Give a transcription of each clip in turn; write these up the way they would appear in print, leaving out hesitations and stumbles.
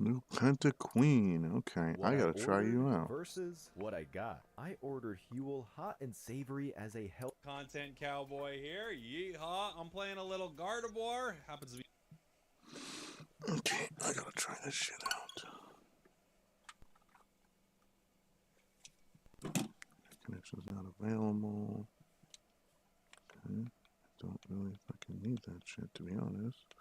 New Penta Queen. Okay, What I gotta try you ordered out. versus what I got. I ordered Huel hot and savory as a health Content cowboy here. Yeehaw. I'm playing a little Gardevoir. Happens to be. Okay, I gotta try this shit out. Connection's not available. Okay, I don't really fucking need that shit, to be honest.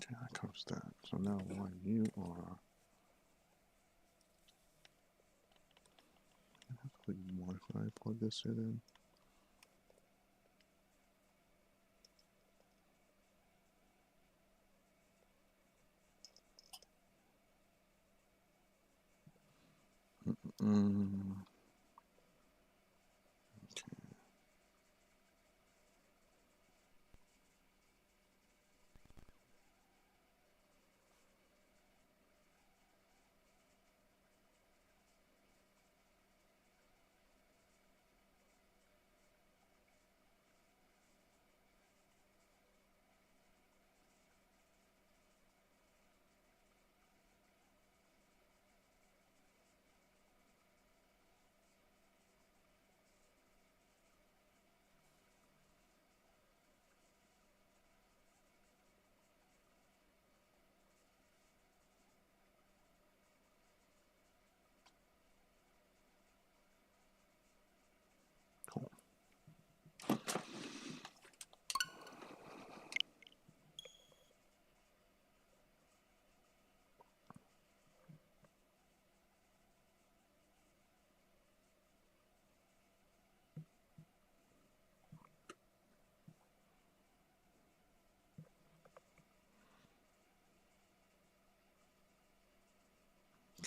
Okay, that covers that. So now while you are... I have to Wi-Fi plug this shit in. Mm. Okay. Cool.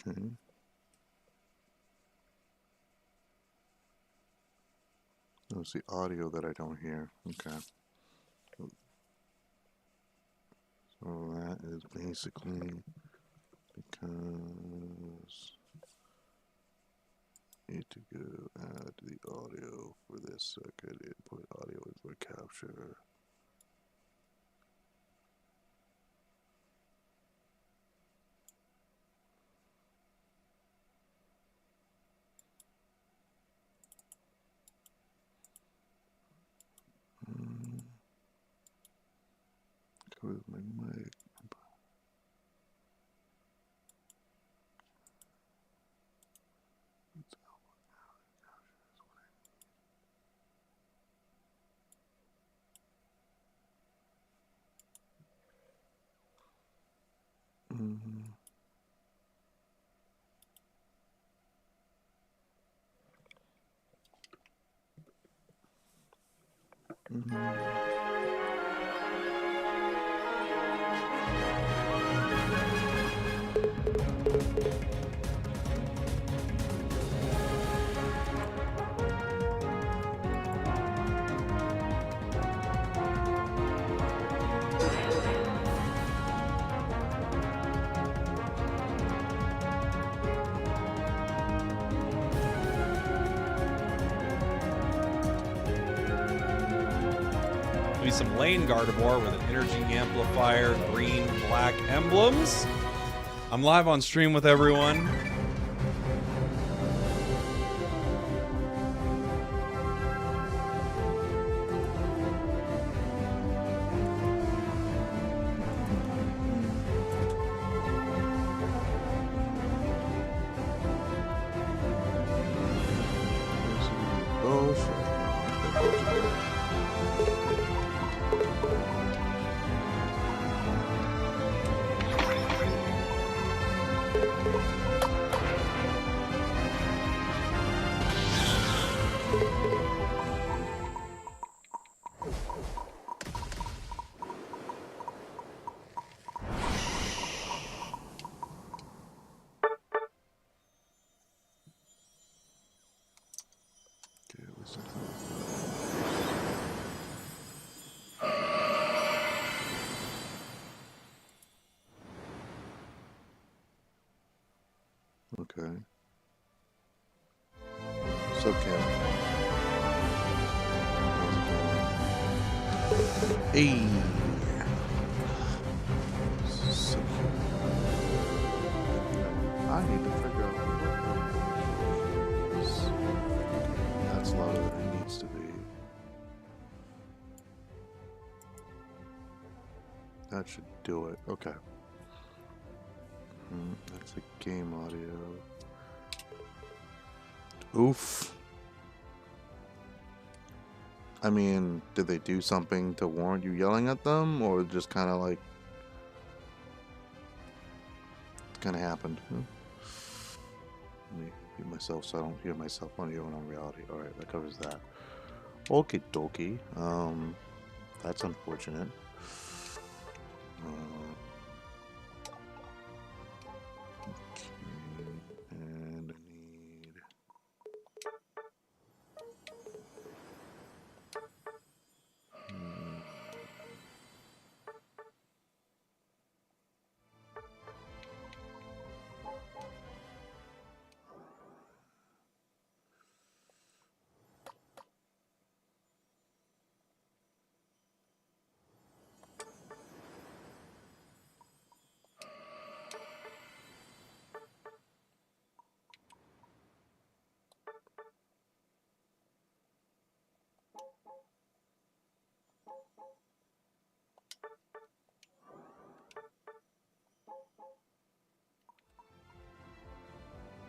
Okay. Oh, it's the audio that I don't hear. Okay. So that is basically because I need to go add the audio for this second input audio input capture. Go with my mic. Mm-hmm. Mm-hmm. Maybe some Lane Gardevoir with an energy amplifier, green, black emblems. I'm live on stream with everyone. least I thought. Okay. So, Kim. How's it going? Hey! So cute. I need to figure out what that is. That's louder than it needs to be. That should do it. Okay. That's a game audio. Oof. I mean, did they do something to warrant you yelling at them, or just kind of like it kind of happened? Let me mute myself so I don't hear myself on here when I'm reality. All right, that covers that. Okie dokie. That's unfortunate. Okay, and I need.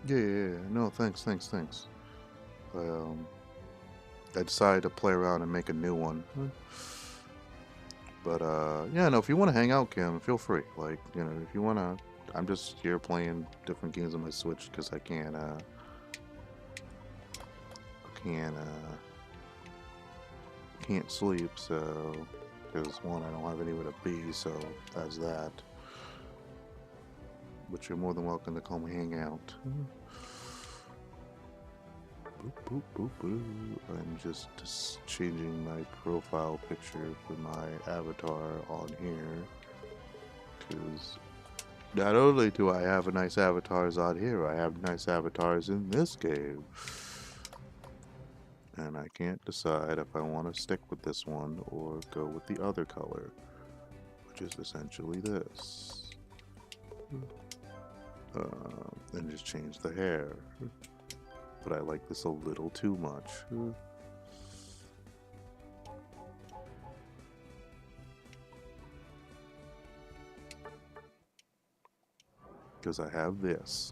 Yeah. No, thanks. I decided to play around and make a new one. But yeah, no, if you want to hang out, Kim, feel free. Like, you know, if you want to, I'm just here playing different games on my Switch because I can't sleep. So, because one, I don't have anywhere to be. So that's that. But you're more than welcome to come hang out. Boop, boop, boop, boop. I'm just changing my profile picture for my avatar on here. Because not only do I have nice avatars on here, I have nice avatars in this game. And I can't decide if I want to stick with this one or go with the other color, which is essentially this. And just change the hair. But I like this a little too much. Because I have this.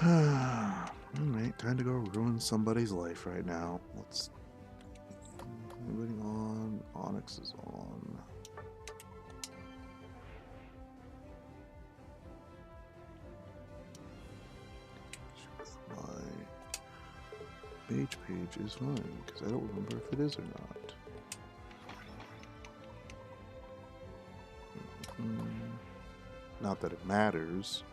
Alright, time to go ruin somebody's life right now. Let's... Everybody on. Onyx is on. My mage page is fine, because I don't remember if it is or not. Not that it matters.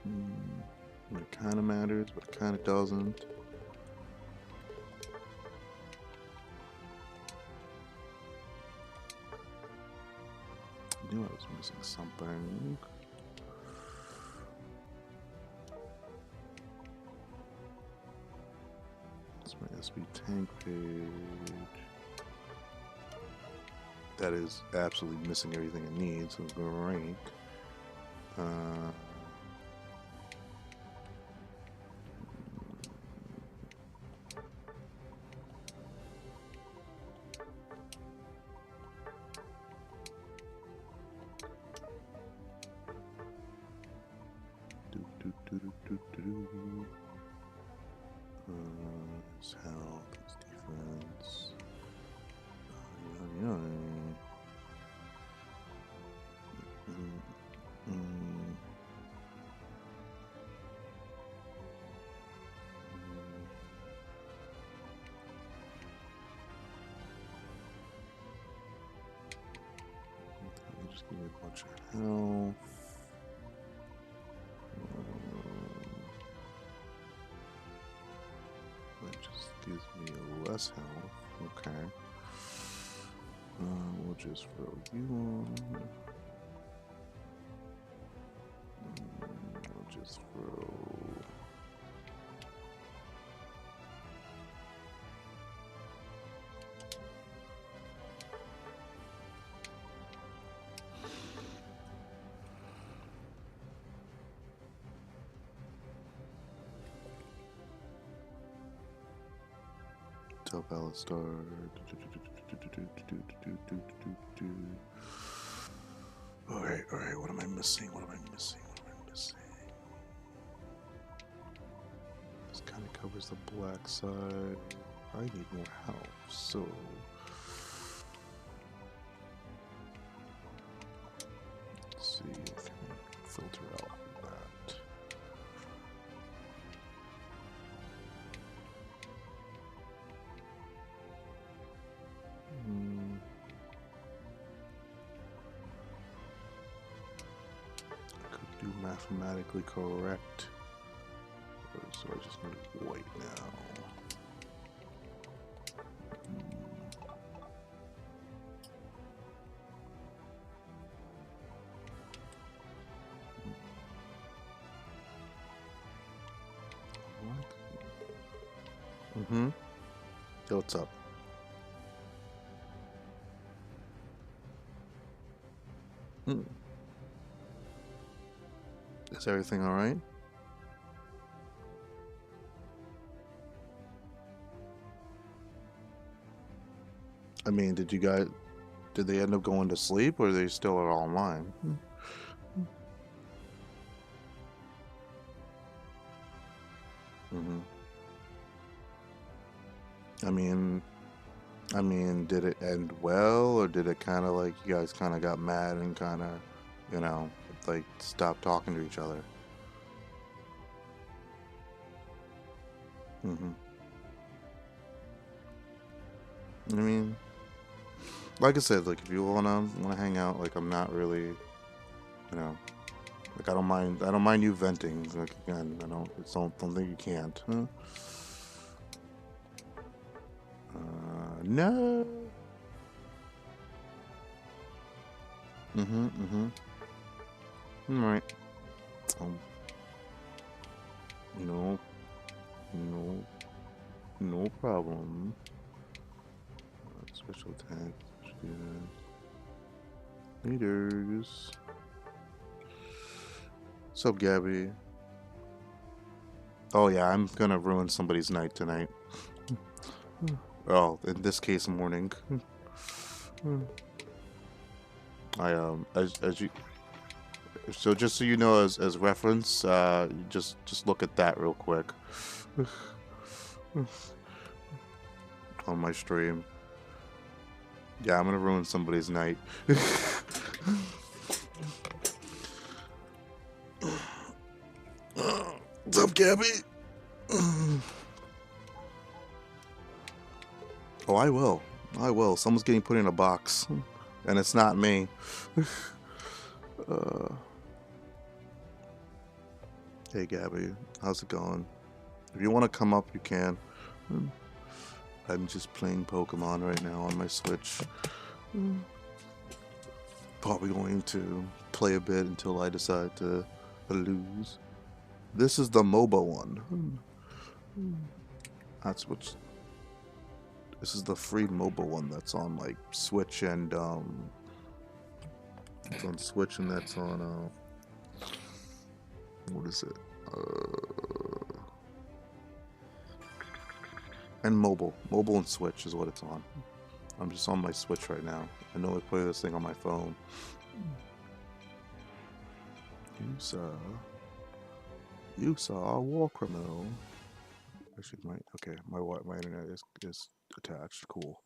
It kind of matters, but it kind of doesn't. I knew I was missing something. It's my SB tank page. That is absolutely missing everything it needs, so great. His health, his defense. Just give me a bunch of health. less health. Okay. We'll just throw you on. We'll just throw. Top Alistar. Alright, what am I missing? This kind of covers the black side. I need more health, so... Let's see if I can filter out that. I could do mathematically correct. So I just need white now. What? Yo, what's up? Is everything all right? I mean, did they end up going to sleep, or are they still online? I mean, did it end well, or did it kind of like you guys kind of got mad and kind of, you know, like stopped talking to each other? I mean, like I said, like if you wanna hang out, like I'm not really, you know, like I don't mind you venting. Like again, I don't think you can't. Huh? No. Alright. No problem. Special attack. Leaders. What's up, Gabby? Oh yeah, I'm gonna ruin somebody's night tonight. Oh, in this case, morning. As you, so just so you know, as reference, just look at that real quick on my stream. Yeah, I'm gonna ruin somebody's night. What's up, Gabby? Oh, I will. Someone's getting put in a box, and it's not me. Hey, Gabby, how's it going? If you want to come up, you can. I'm just playing Pokemon right now on my Switch. Probably going to play a bit until I decide to lose. This is the MOBA one. This is the free MOBA one that's on like Switch and it's on Switch and that's on what is it? And mobile and Switch is what it's on. I'm just on my Switch right now. I know I play this thing on my phone. You saw a war criminal. Actually, my internet is attached. Cool.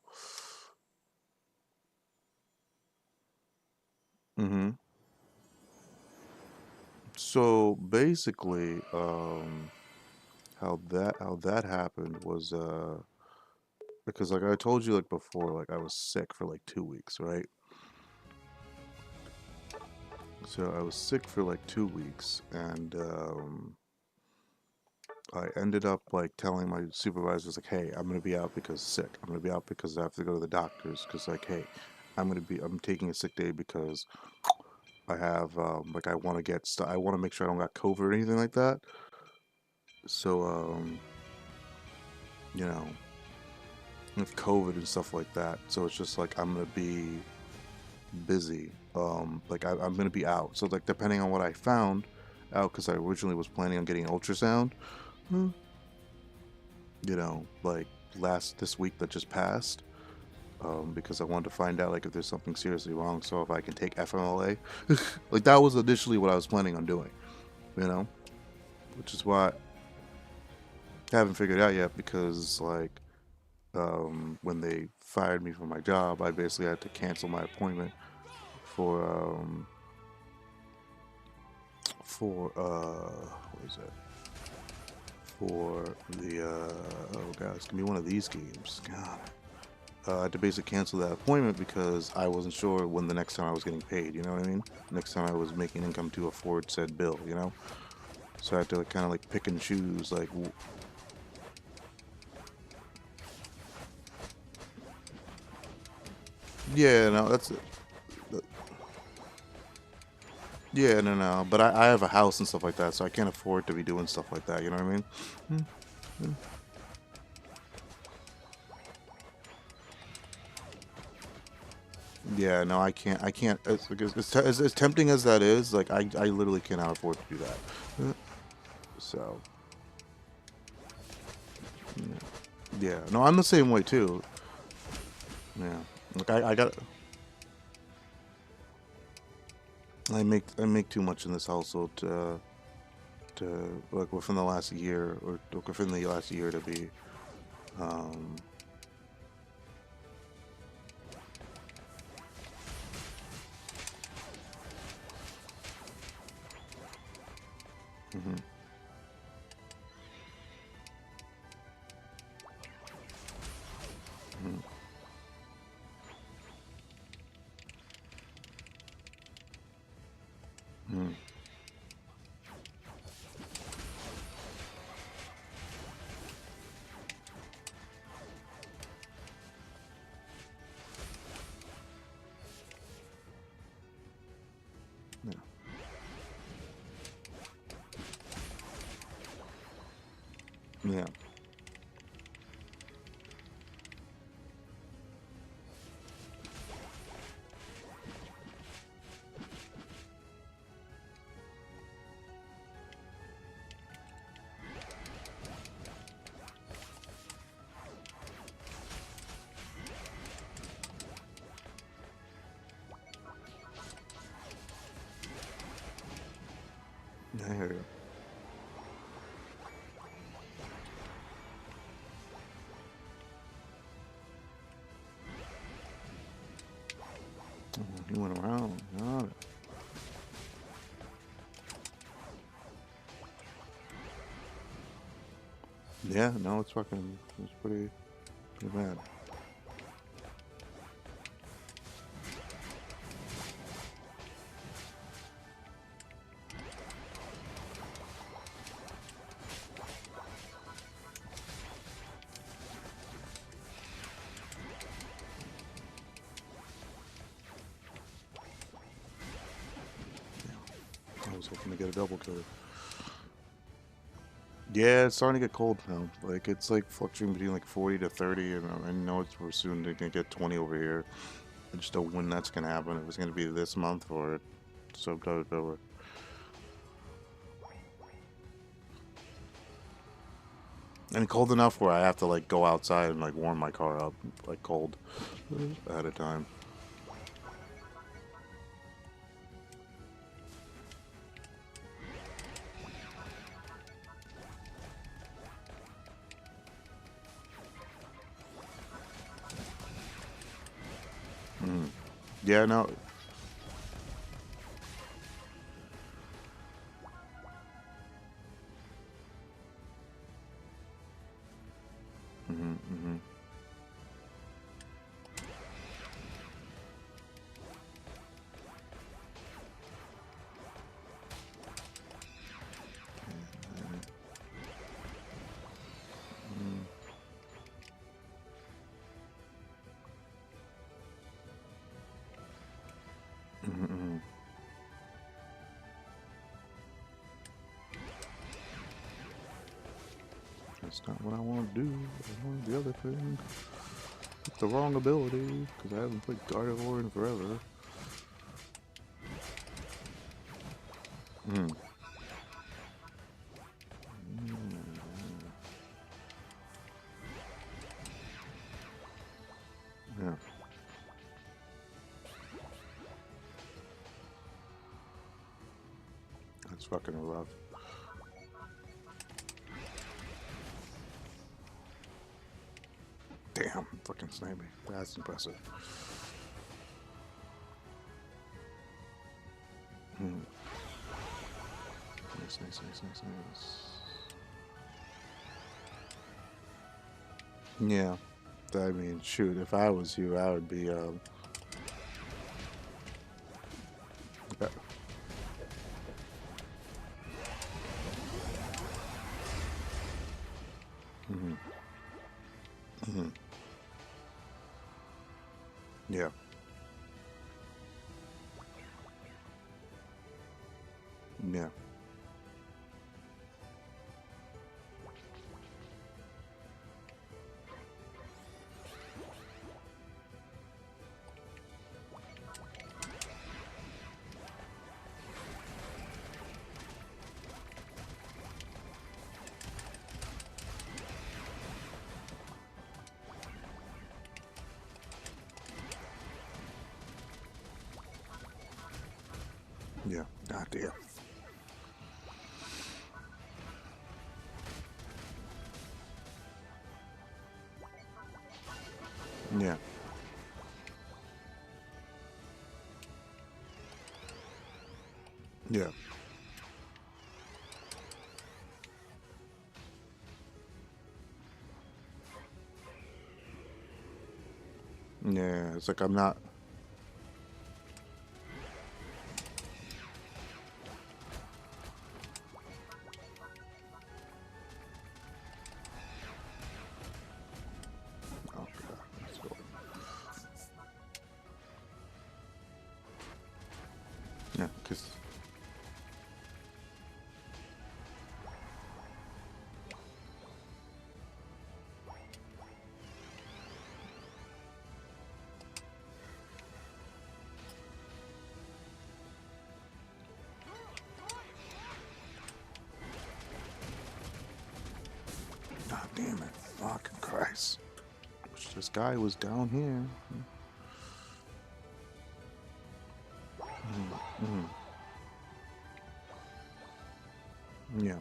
So basically, how that happened was because like I told you like before, like I was sick for like 2 weeks, right? So I was sick for like 2 weeks, and I ended up like telling my supervisors like, "Hey, I'm gonna be out because sick. I'm gonna be out because I have to go to the doctors. Because like, hey, I'm taking a sick day because I have like I want to I want to make sure I don't got COVID or anything like that. So you know, with COVID and stuff like that. So it's just like I'm gonna be busy. Like I'm gonna be out. So like depending on what I found out, because I originally was planning on getting ultrasound. Hmm. You know, like this week that just passed. Because I wanted to find out like if there's something seriously wrong, so if I can take FMLA, like that was initially what I was planning on doing, you know, which is why I haven't figured out yet. Because like when they fired me from my job, I basically had to cancel my appointment for what is it? For the oh god, it's gonna be one of these games. God. I had to basically cancel that appointment because I wasn't sure when the next time I was getting paid. You know what I mean? Next time I was making income to afford said bill. You know, so I had to like, kind of like pick and choose. Like, yeah, no, that's it. Yeah, no. But I have a house and stuff like that, so I can't afford to be doing stuff like that. You know what I mean? Hmm. Yeah, no, I can't. I can't. As tempting as that is, like I literally cannot afford to do that. So, yeah, no, I'm the same way too. Yeah, like I got. I make too much in this household to like within the last year or within the last year to be um mhm, mhm, mhm. Yeah, yeah, I hear you. He went around. Got it. Yeah, no, it's pretty bad. I was hoping to get a double kill. Yeah, it's starting to get cold now. Like it's like fluctuating between like 40 to 30, and I know we're soon gonna get 20 over here. I just don't know when that's gonna happen. If it's gonna be this month or October. And cold enough where I have to like go outside and like warm my car up like cold at a time. Mm. Yeah, no. Hmm. That's not what I want to do. I want the other thing. It's the wrong ability, because I haven't played Gardevoir in forever. Hmm. Yeah. That's fucking rough. Damn, fucking sniping. That's impressive. Hmm. Nice, nice, nice, nice, nice. Yeah. I mean, shoot, if I was you, I would be, yeah. Yeah. Yeah. Ah, damn. Yeah. Yeah. Yeah. It's like I'm not. Oh, God. Let's go. Yeah, because. God damn it. Fucking Christ. Wish this guy was down here. Yeah.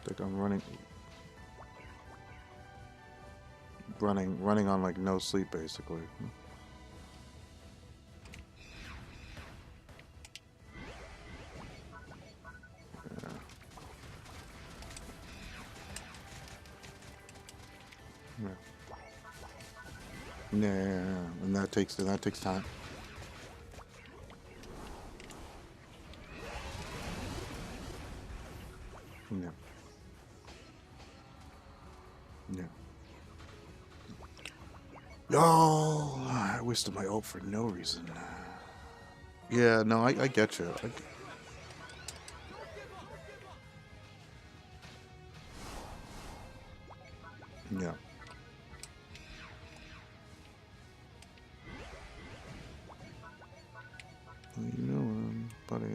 Like I'm running on like no sleep basically. Yeah. Yeah, and that takes time. Yeah. Yeah. Oh, I wasted my ult for no reason. Yeah, no, I get you. Yeah. What are you doing, buddy?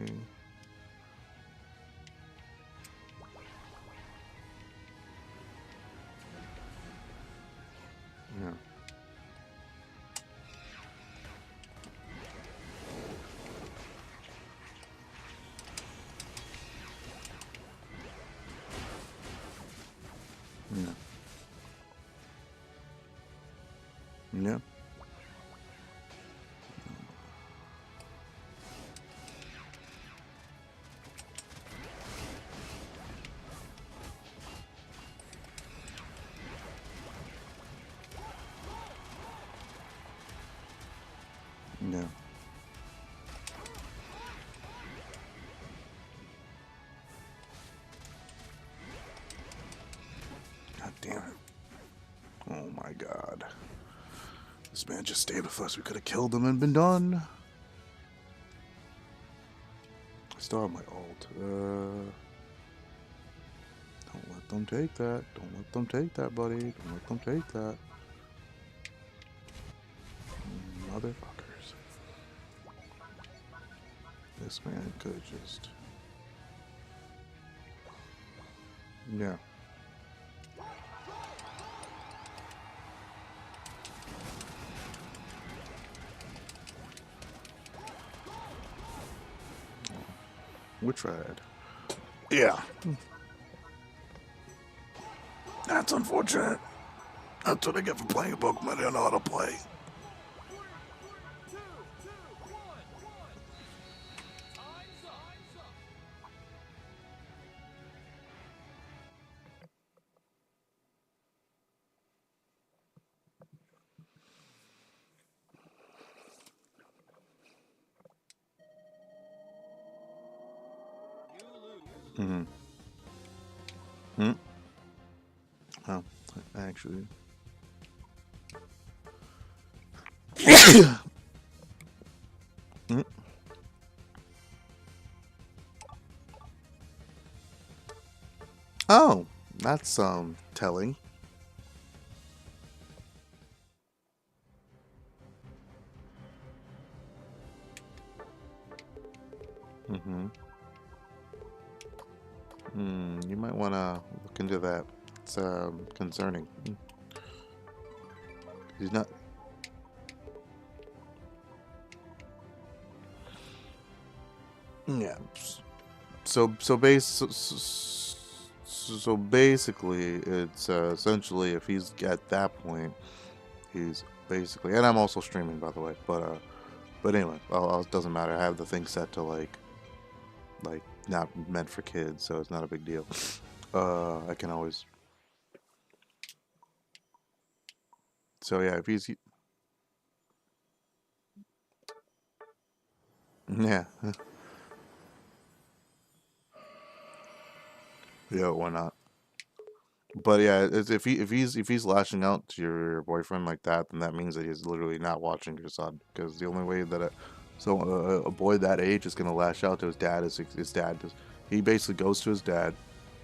Yeah. Yeah. Yeah. Yeah. God damn it. Oh my God. This man just stayed with us. We could have killed him and been done. I still have my ult. let them take that. Don't let them take that, buddy. Don't let them take that. Motherfuckers. This man could just... Yeah. We tried. Yeah. That's unfortunate. That's what I get for playing a Pokemon I don't know how to play. Mm-hmm. Hmm? Oh, actually... Hmm? Oh, that's, telling. Mm-hmm. You might want to look into that. It's, concerning. He's not... Yeah. So basically, it's essentially if he's at that point, he's basically, and I'm also streaming by the way, but anyway, it doesn't matter. I have the thing set to like not meant for kids, so it's not a big deal. I can always. So yeah, if he's yeah, yeah, why not? But yeah, if he's lashing out to your boyfriend like that, then that means that he's literally not watching your son. Because the only way that a boy that age is gonna lash out to his dad is his dad. He basically goes to his dad,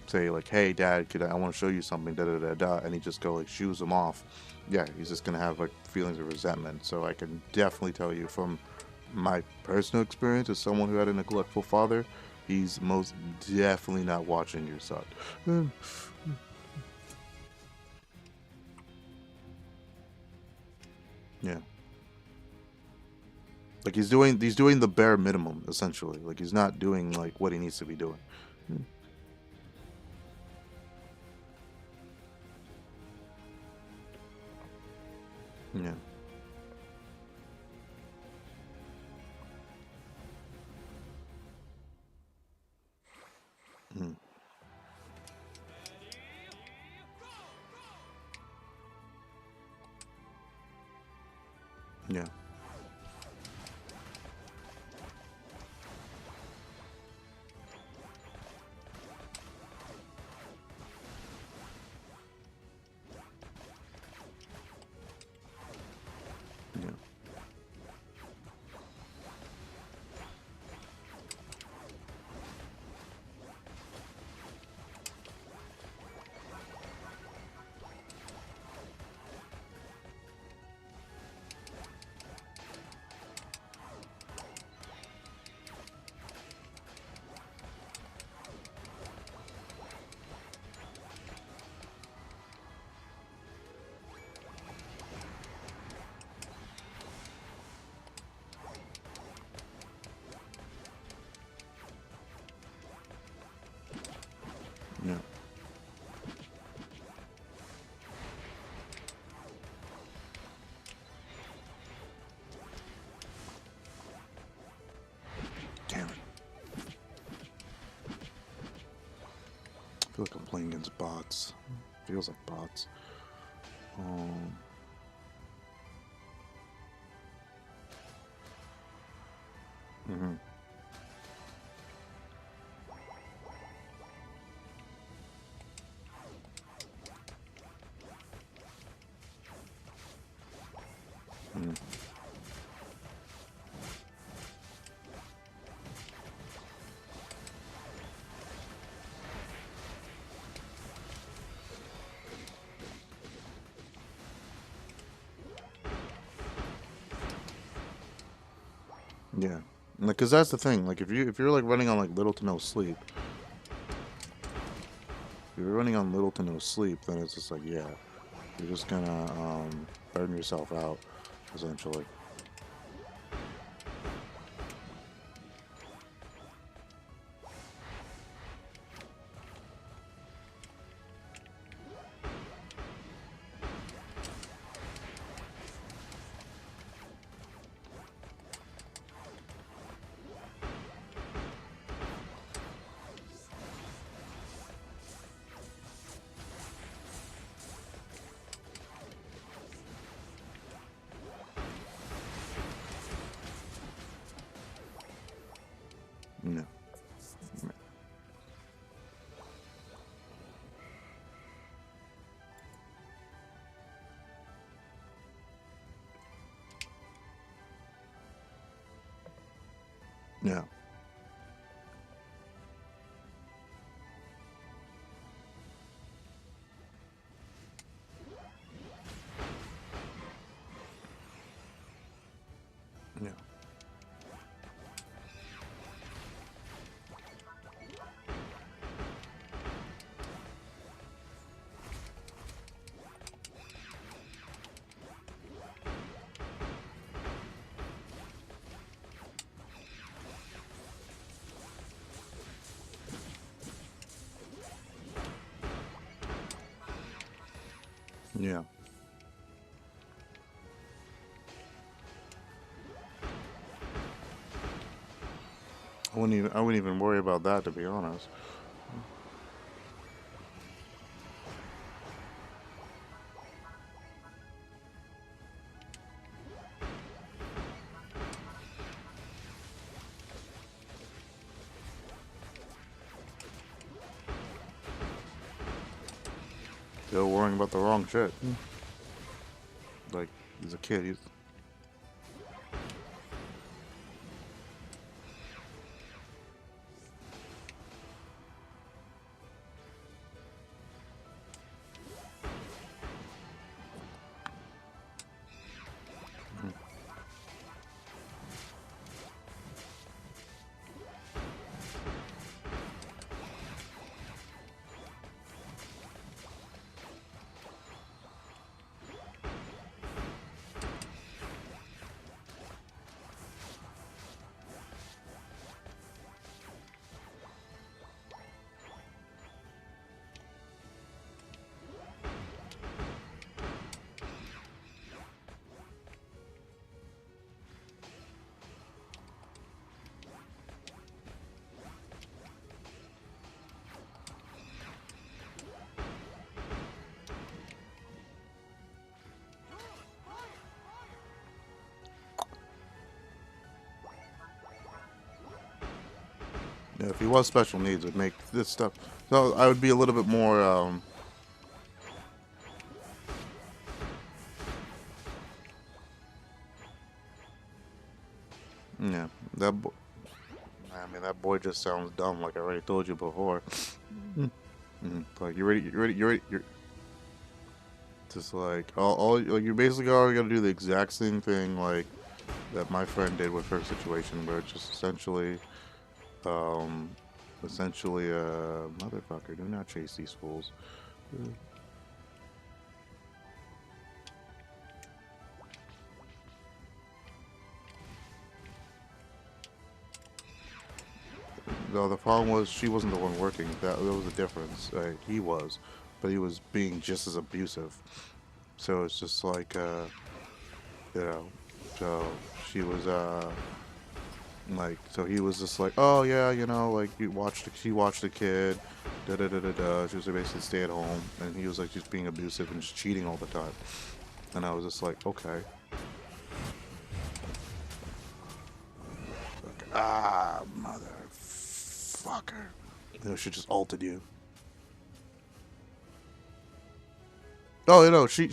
say like, "Hey, Dad, I want to show you something," da da da da, and he just go like shoos him off. Yeah, he's just gonna have like feelings of resentment. So I can definitely tell you from my personal experience as someone who had a neglectful father, he's most definitely not watching your son. Yeah. Like he's doing the bare minimum essentially. Like he's not doing like what he needs to be doing. Yeah. Mm. Yeah. Yeah. Yeah. Damn it. I feel like I'm playing against bots. Feels like bots. Mm-hmm. Mm. Yeah, like, cause that's the thing. Like, if you're like running on like little to no sleep, if you're running on little to no sleep, then it's just like, yeah, you're just gonna burn yourself out, essentially. No. Yeah. Yeah. Yeah. I wouldn't even worry about that, to be honest. Still worrying about the wrong shit. Like, he's a kid. He's Yeah, if he was special needs, it would make this stuff. So I would be a little bit more. Yeah, that. I mean, that boy just sounds dumb. Like I already told you before. Like you ready? You ready? You ready? You're just like all. Like you basically already got to do the exact same thing like that my friend did with her situation, where it's just um, essentially, motherfucker. Do not chase these fools. No, the problem was she wasn't the one working. That was the difference. He was, but he was being just as abusive. So it's just like, you know, so she was, like, so he was just like, oh yeah, you know, like she watched the kid, da da da da da. She was basically stay at home, and he was like just being abusive and just cheating all the time. And I was just like, okay. Like, ah, motherfucker. You know, she just ulted you. Oh, you know, she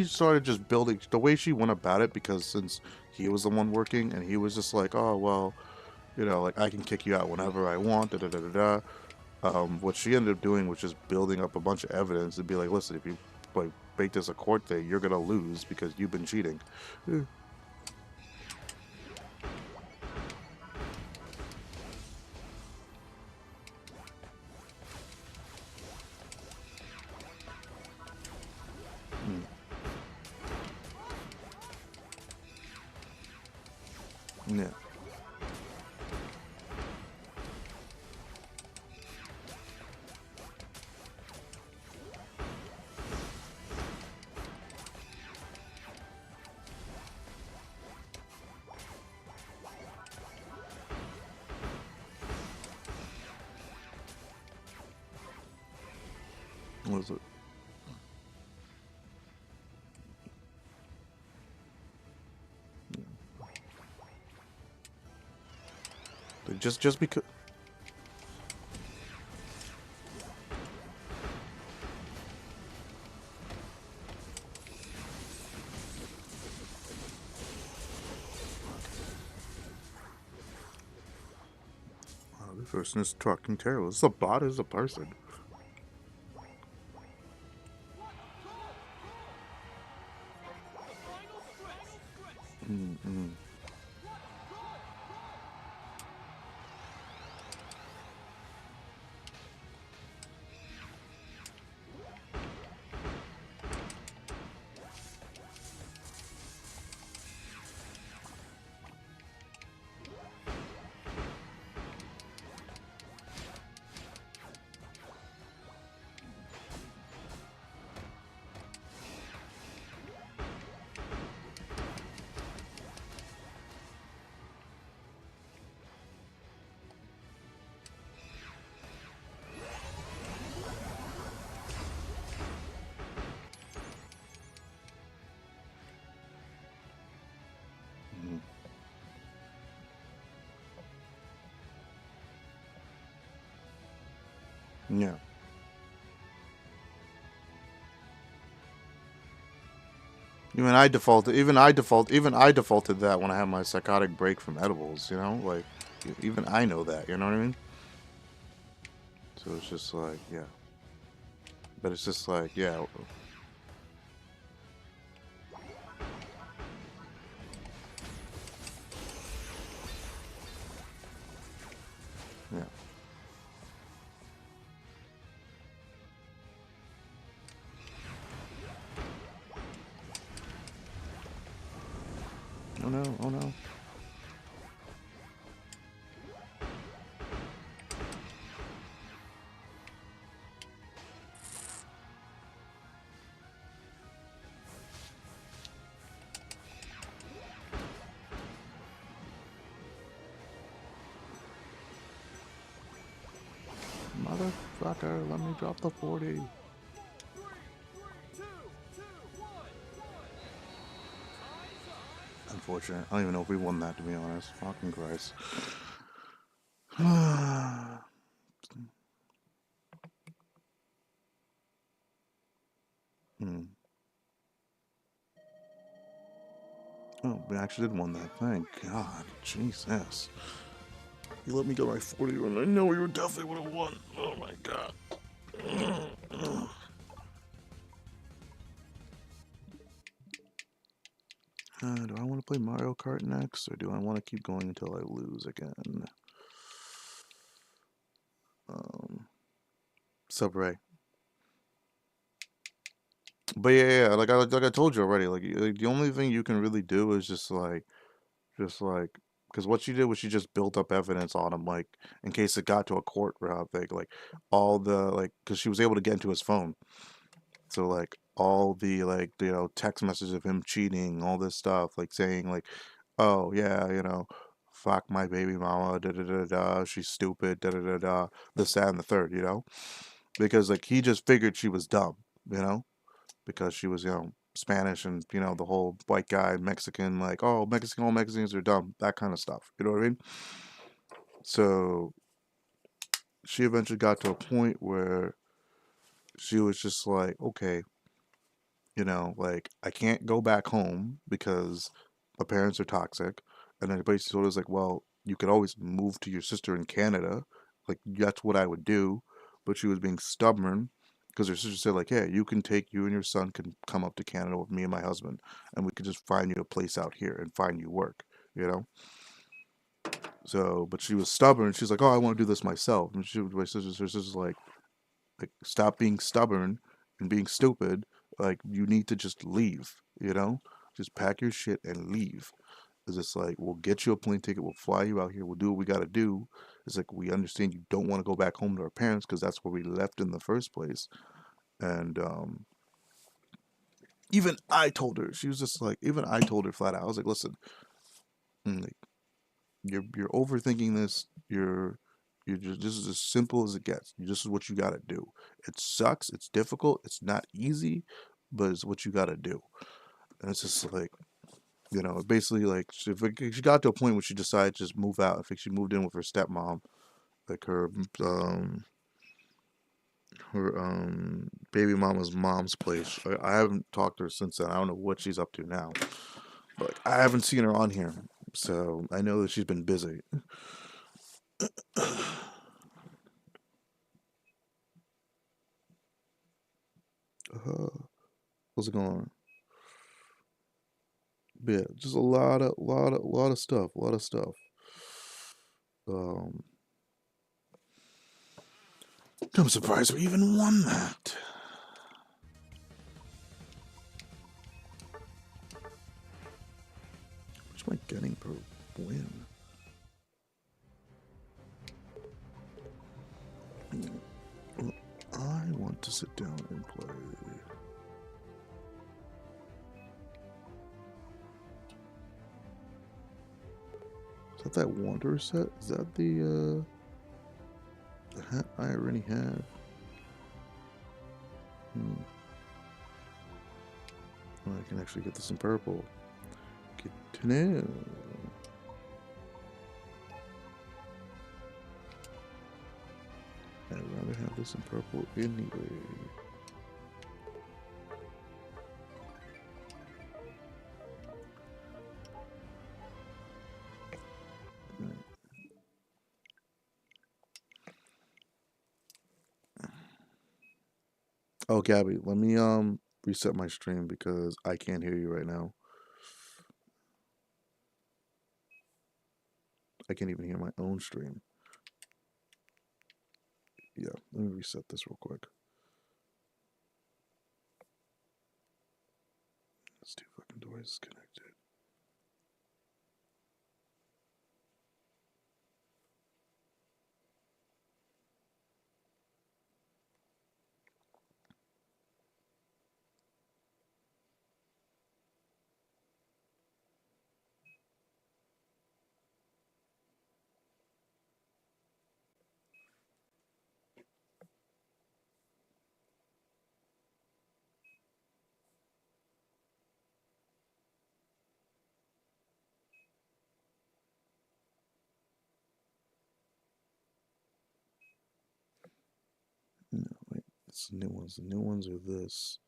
started just building the way she went about it, because since he was the one working and he was just like, oh well, you know, like I can kick you out whenever I want, da da da da da. What she ended up doing was just building up a bunch of evidence and be like, listen, if you like make this a court date, you're gonna lose because you've been cheating. Yeah. What is it? Just because. Wow, this person is fucking terrible. This is a bot. This is a person. Mm-mm. Mm. Yeah. Even I defaulted that when I had my psychotic break from edibles, you know? Like, even I know that, you know what I mean? So it's just like, yeah. But it's just like, yeah. Yeah. Oh no, oh no. Motherfucker, let me drop the 40. Unfortunate. I don't even know if we won that, to be honest. Fucking Christ. Hmm. Oh, we actually did win that. Thank God. Jesus. You let me get my 40 and I know you definitely would have won. Oh my God. Do I want to play Mario Kart next, or do I want to keep going until I lose again? Subray. But yeah, like I told you already, like the only thing you can really do is just like, because what she did was she just built up evidence on him, like in case it got to a court route thing, like all the like, because she was able to get into his phone, so like all the like text messages of him cheating, all this stuff, like saying like, oh yeah, fuck my baby mama, da da da da, she's stupid, da da da da, this that and the third, because like he just figured she was dumb, you know because she was, Spanish and, the whole white guy, Mexican, like, oh, Mexican, all Mexicans are dumb, that kind of stuff. You know what I mean? So she eventually got to a point where she was just like, okay, like, I can't go back home because my parents are toxic. And then basically told us, like, well, you could always move to your sister in Canada. Like, that's what I would do. But she was being stubborn because her sister said, like, yeah, you and your son can come up to Canada with me and my husband, and we could just find you a place out here and find you work, you know? So, but she was stubborn. She's like, oh, I want to do this myself. And her sister's like, stop being stubborn and being stupid. Like, you need to just leave, Just pack your shit and leave. It's just like, we'll get you a plane ticket, we'll fly you out here, we'll do what we got to do. It's like, we understand you don't want to go back home to our parents because that's where we left in the first place. And even I told her, she was just like, even I told her flat out, I was like, listen, like, you're overthinking this. You're just, this is as simple as it gets. This is what you got to do. It sucks. It's difficult. It's not easy, but it's what you got to do. And it's just like, basically, like, she got to a point where she decided to just move out. I think she moved in with her stepmom, like her baby mama's mom's place. I haven't talked to her since then. I don't know what she's up to now, but like, I haven't seen her on here, so I know that she's been busy. What's going on? But yeah, just a lot of stuff, a lot of stuff. Um, I'm surprised we even won that. Which am I getting per win? I want to sit down and play. Is that Wanderer set? Is that the hat I already have? Oh, I can actually get this in purple. Good to know. I'd rather have this in purple anyway. Oh, Gabby, let me reset my stream because I can't hear you right now. I can't even hear my own stream. Yeah, let me reset this real quick. Let's two fucking devices connected. No, wait, it's the new ones. The new ones are this.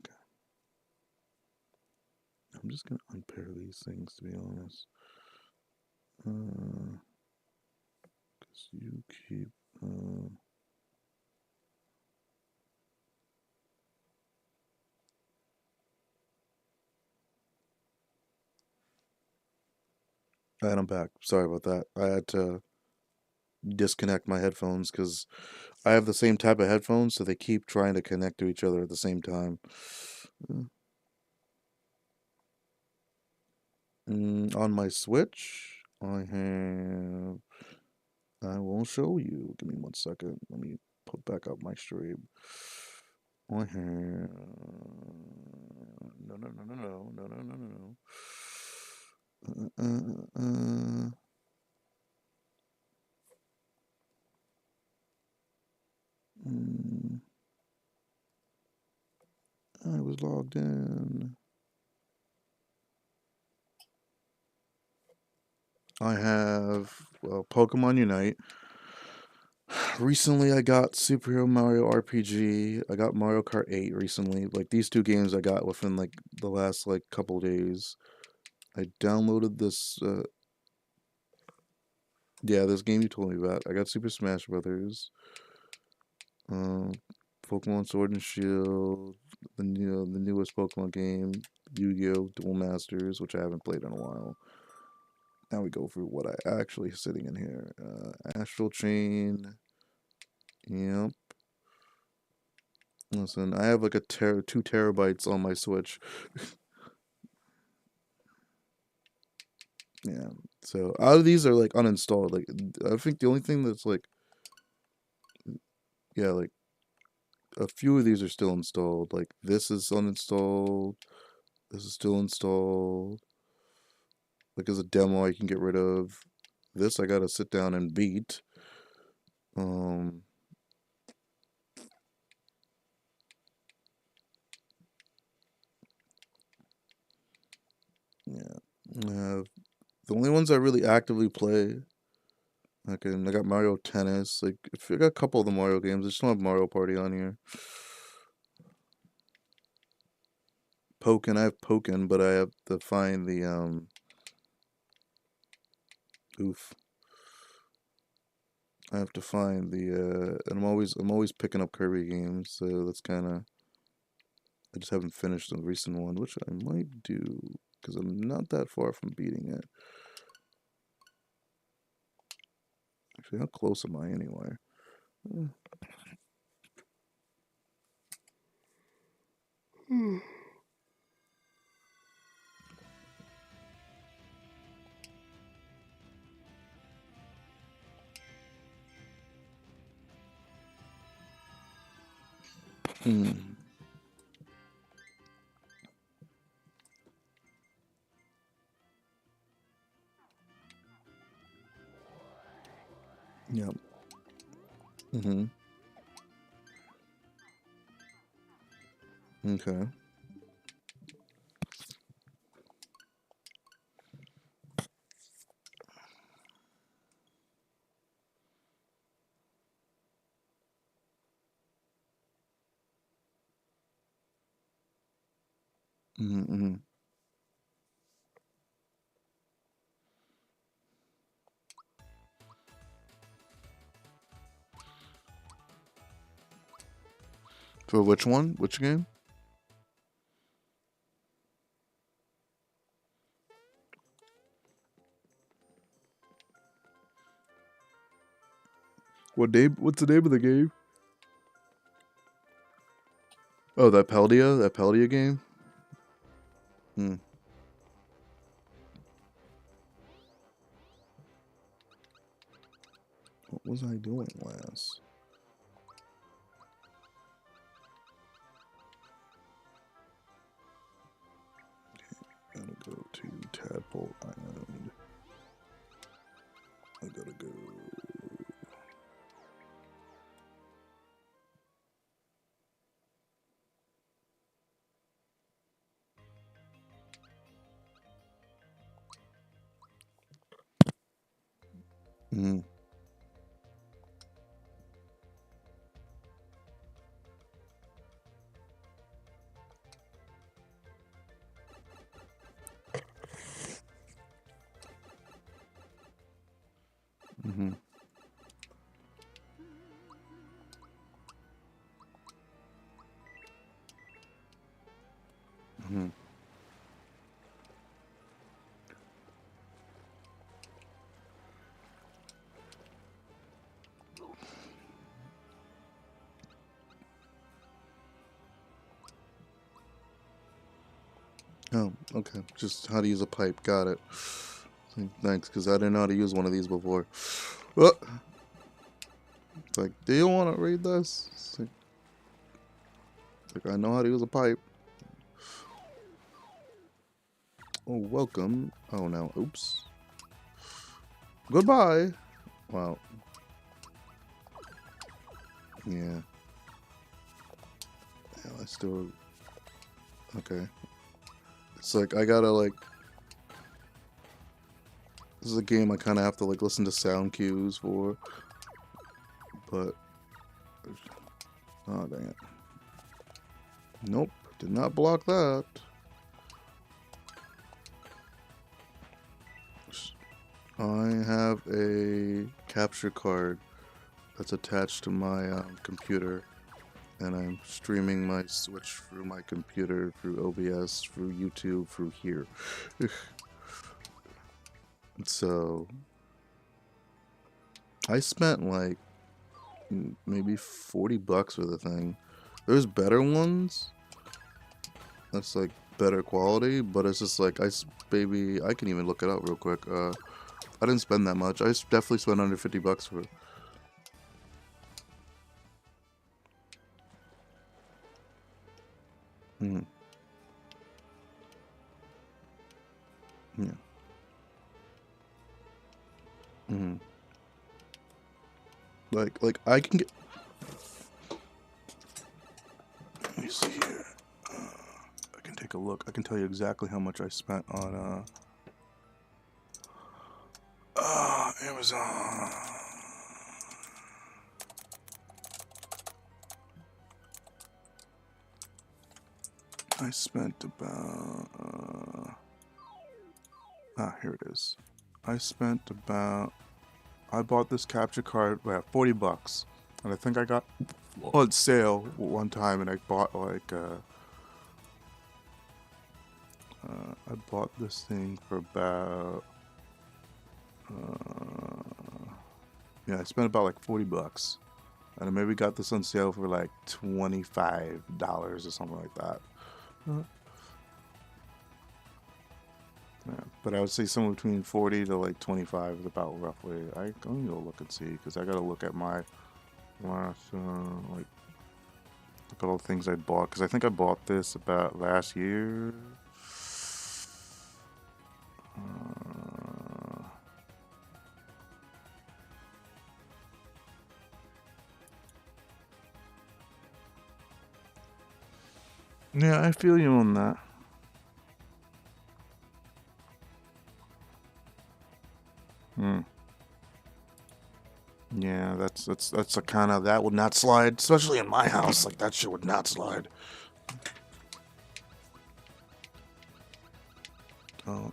Okay. I'm just gonna unpair these things to be honest. Cause you keep Alright, I'm back. Sorry about that. I had to disconnect my headphones because I have the same type of headphones, so they keep trying to connect to each other at the same time. On my Switch, I will show you. Give me 1 second. Let me put back up my stream. I have no. I was logged in. I have Pokemon Unite. Recently, I got Super Mario RPG. I got Mario Kart 8 recently. Like these two games, I got within like the last like couple days. I downloaded this. Yeah, this game you told me about. I got Super Smash Brothers. Pokemon Sword and Shield. The newest Pokemon game, Yu-Gi-Oh! Duel Masters, which I haven't played in a while. Now we go through what I actually sitting in here. Astral Chain. Yep. Listen, I have like a 2 terabytes on my Switch. Yeah. So out of these are like uninstalled. Like I think the only thing that's like, yeah, like a few of these are still installed. Like this is uninstalled. This is still installed. Like as a demo I can get rid of. This I gotta sit down and beat. Um yeah. The only ones I really actively play. Okay, I got Mario Tennis. Like if I got a couple of the Mario games, I just don't have Mario Party on here. Pokken, I have Pokken, but I have to find the oof. I have to find the and I'm always picking up Kirby games, so that's kind of I just haven't finished the recent one, which I might do because I'm not that far from beating it. Actually, how close am I anyway? Hmm. Yep. Mm-hmm. Okay. Mm-hmm. For which one? Which game? What name? What's the name of the game? Oh, that Paldea game. Hmm. What was I doing last? Gotta go to Tadpole Island. I gotta go. Mm. Mm-hmm. Mm-hmm. Oh, okay. Just how to use a pipe. Got it. Thanks, because I didn't know how to use one of these before. It's like, do you want to read this? It's like, I know how to use a pipe. Oh, welcome. Oh, no. Oops. Goodbye. Wow. Yeah. Yeah, I still... Okay. It's like, I gotta, like... This is a game I kind of have to, like, listen to sound cues for. But... Oh, dang it. Nope. Did not block that. I have a capture card that's attached to my computer, and I'm streaming my Switch through my computer, through OBS, through YouTube, through here. So I spent like maybe $40 for the thing, There's better ones. That's like better quality, but it's just like baby. I can even look it up real quick. I didn't spend that much. I definitely spent under $50 for it. Hmm. Yeah. Hmm. Like I can get. Let me see here. I can take a look. I can tell you exactly how much I spent on Amazon. I spent about here it is. I spent about I bought this capture card at $40, and I think I got on sale one time, and I bought like I bought this thing for about yeah, I spent about like $40, and I maybe got this on sale for like $25 or something like that. Yeah, but I would say somewhere between 40 to like 25 is about roughly. I'm gonna go look and see, because I gotta look at my last like look at all the things I bought, because I think I bought this about last year. Yeah, I feel you on that. Yeah, that's a kind of, that would not slide, especially in my house. Like, that shit would not slide. Oh.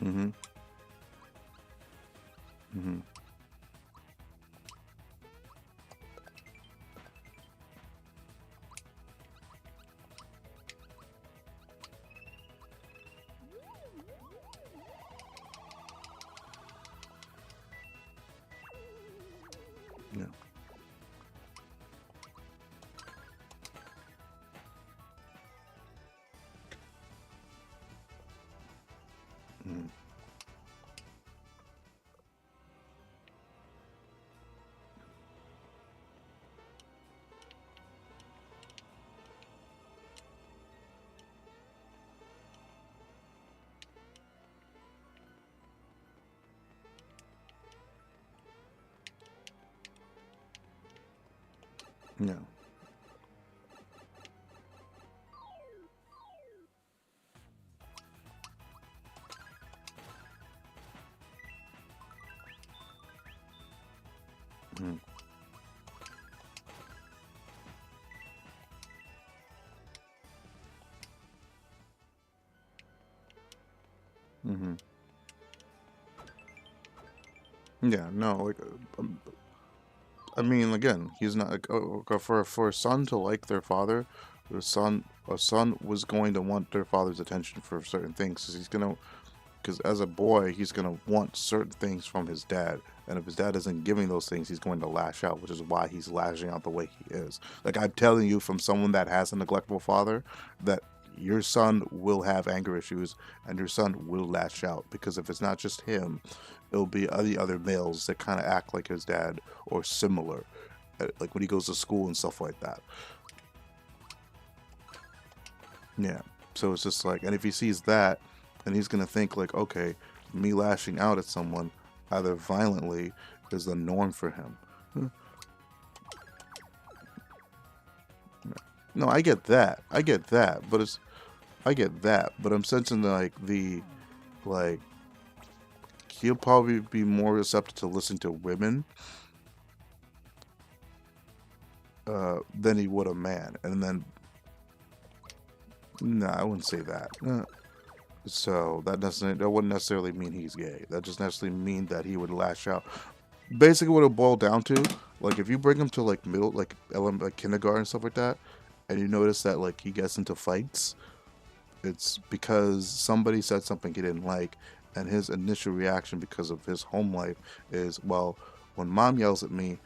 Mm-hmm. Mm-hmm. Yeah. Mm. Yeah. Mm. Mm-hmm. Yeah, no, like, I mean, again, he's not like, for a son to like their father, a son was going to want their father's attention for certain things, because as a boy, he's gonna want certain things from his dad, and if his dad isn't giving those things, he's going to lash out, which is why he's lashing out the way he is. Like, I'm telling you, from someone that has a neglectful father, that your son will have anger issues, and your son will lash out, because if it's not just him, it'll be the other males that kind of act like his dad or similar, like when he goes to school and stuff like that. Yeah. So it's just like, and if he sees that, then he's gonna think like, okay, me lashing out at someone, either violently, is the norm for him. No, I get that. I get that, but I get that, but I'm sensing like he'll probably be more receptive to listen to women than he would a man. And then, no, I wouldn't say that. So that wouldn't necessarily mean he's gay. That just necessarily mean that he would lash out. Basically, what it boiled down to, like if you bring him to like middle, like kindergarten and stuff like that, and you notice that like he gets into fights, it's because somebody said something he didn't like, and his initial reaction because of his home life is, well, when mom yells at me,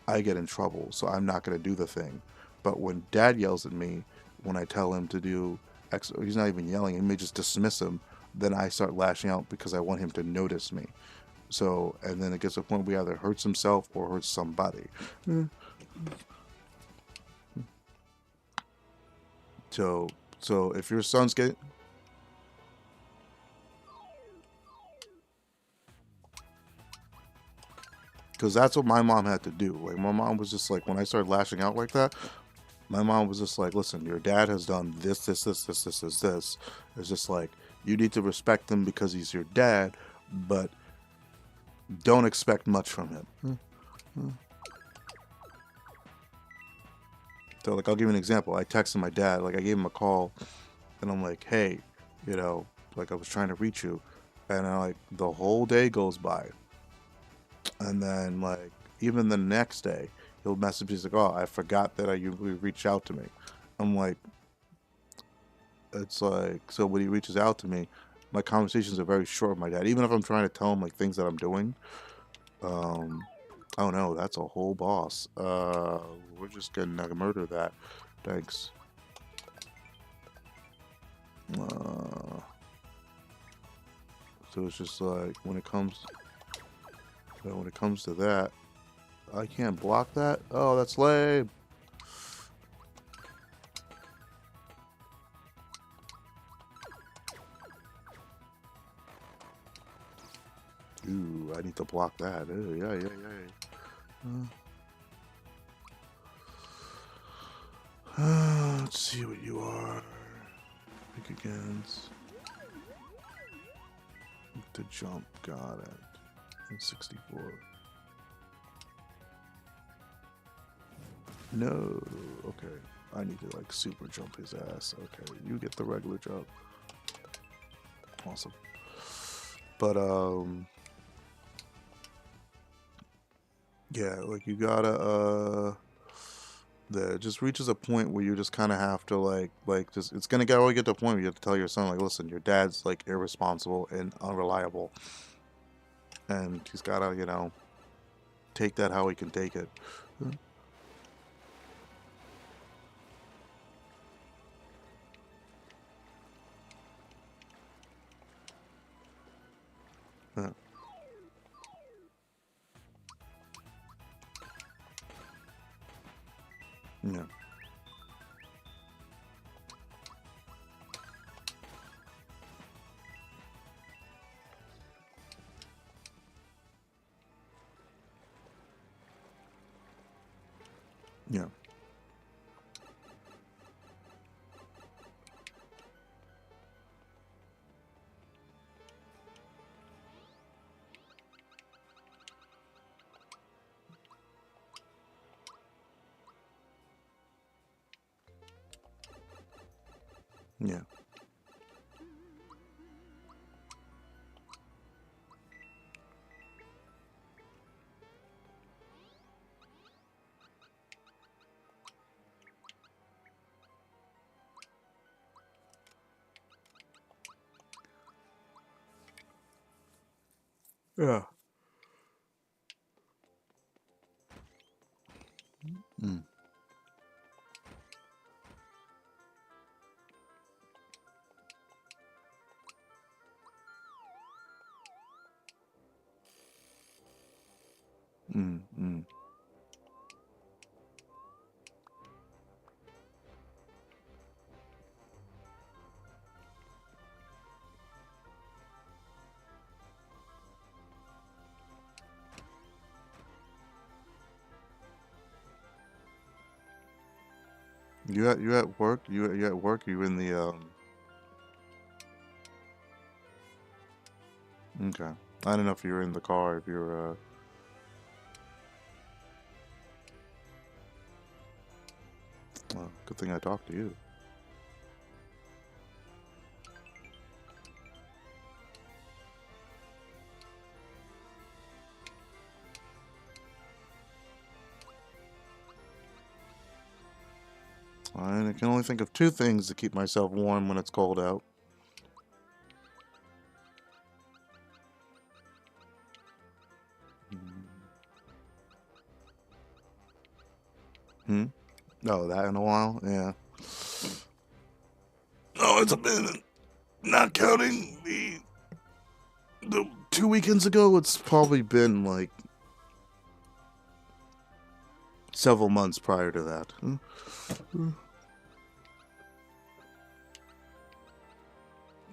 I get in trouble, so I'm not going to do the thing. But when dad yells at me, when I tell him to do X, he's not even yelling, he may just dismiss him, then I start lashing out because I want him to notice me. So, and then it gets to a point where he either hurts himself or hurts somebody. So if your son's getting... Because that's what my mom had to do. Like, my mom was just like, when I started lashing out like that, my mom was just like, listen, your dad has done this. It's just like, you need to respect him because he's your dad, but don't expect much from him. So, like, I'll give you an example. I texted my dad, like, I gave him a call, and I'm like, hey, you know, like, I was trying to reach you. And, like, the whole day goes by. And then, like, even the next day, he'll message me, he's like, oh, I forgot that you reached out to me. I'm like, it's like, so when he reaches out to me, my conversations are very short with my dad. Even if I'm trying to tell him, like, things that I'm doing, oh no, that's a whole boss. We're just gonna murder that. Thanks. So it's just like when it comes to that, I can't block that. Oh, that's lame. Ooh, I need to block that. Ooh, yeah. Let's see what you are. Pick against. To jump, got it. And 64. No, okay. I need to like super jump his ass. Okay, you get the regular jump. Awesome. But yeah, like you gotta that just reaches a point where you just kind of have to like just it's gonna get to a point where you have to tell your son like, listen, your dad's like irresponsible and unreliable, and he's gotta, you know, take that how he can take it. Yeah. Yeah. Yeah. Yeah. Mm. Mm. You at work? You at work? You in the Okay. I don't know if you're in the car, if you're, well, good thing I talked to you. I can only think of two things to keep myself warm when it's cold out. Hmm? Oh, that in a while? Yeah. Oh, it's been, not counting the 2 weekends ago, it's probably been like several months prior to that.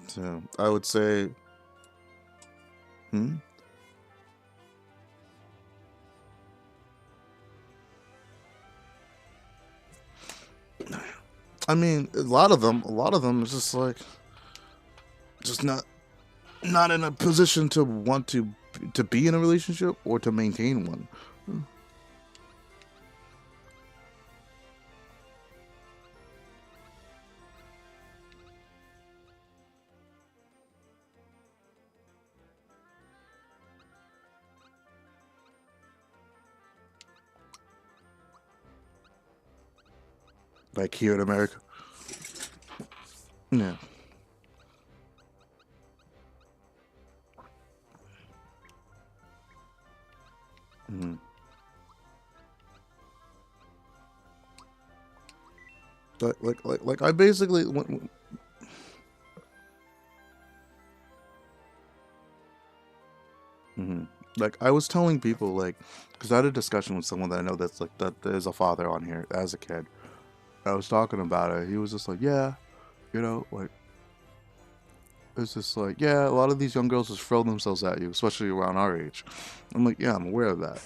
So I would say, I mean, a lot of them is just like, just not in a position to want to be in a relationship or to maintain one. Like here in America. Yeah. Mm. Like I basically like I was telling people, like, because I had a discussion with someone that I know that's like that is a father on here as a kid. I was talking about it. He was just like, yeah, like it's just like, yeah, a lot of these young girls just throw themselves at you, especially around our age. I'm like, yeah, I'm aware of that.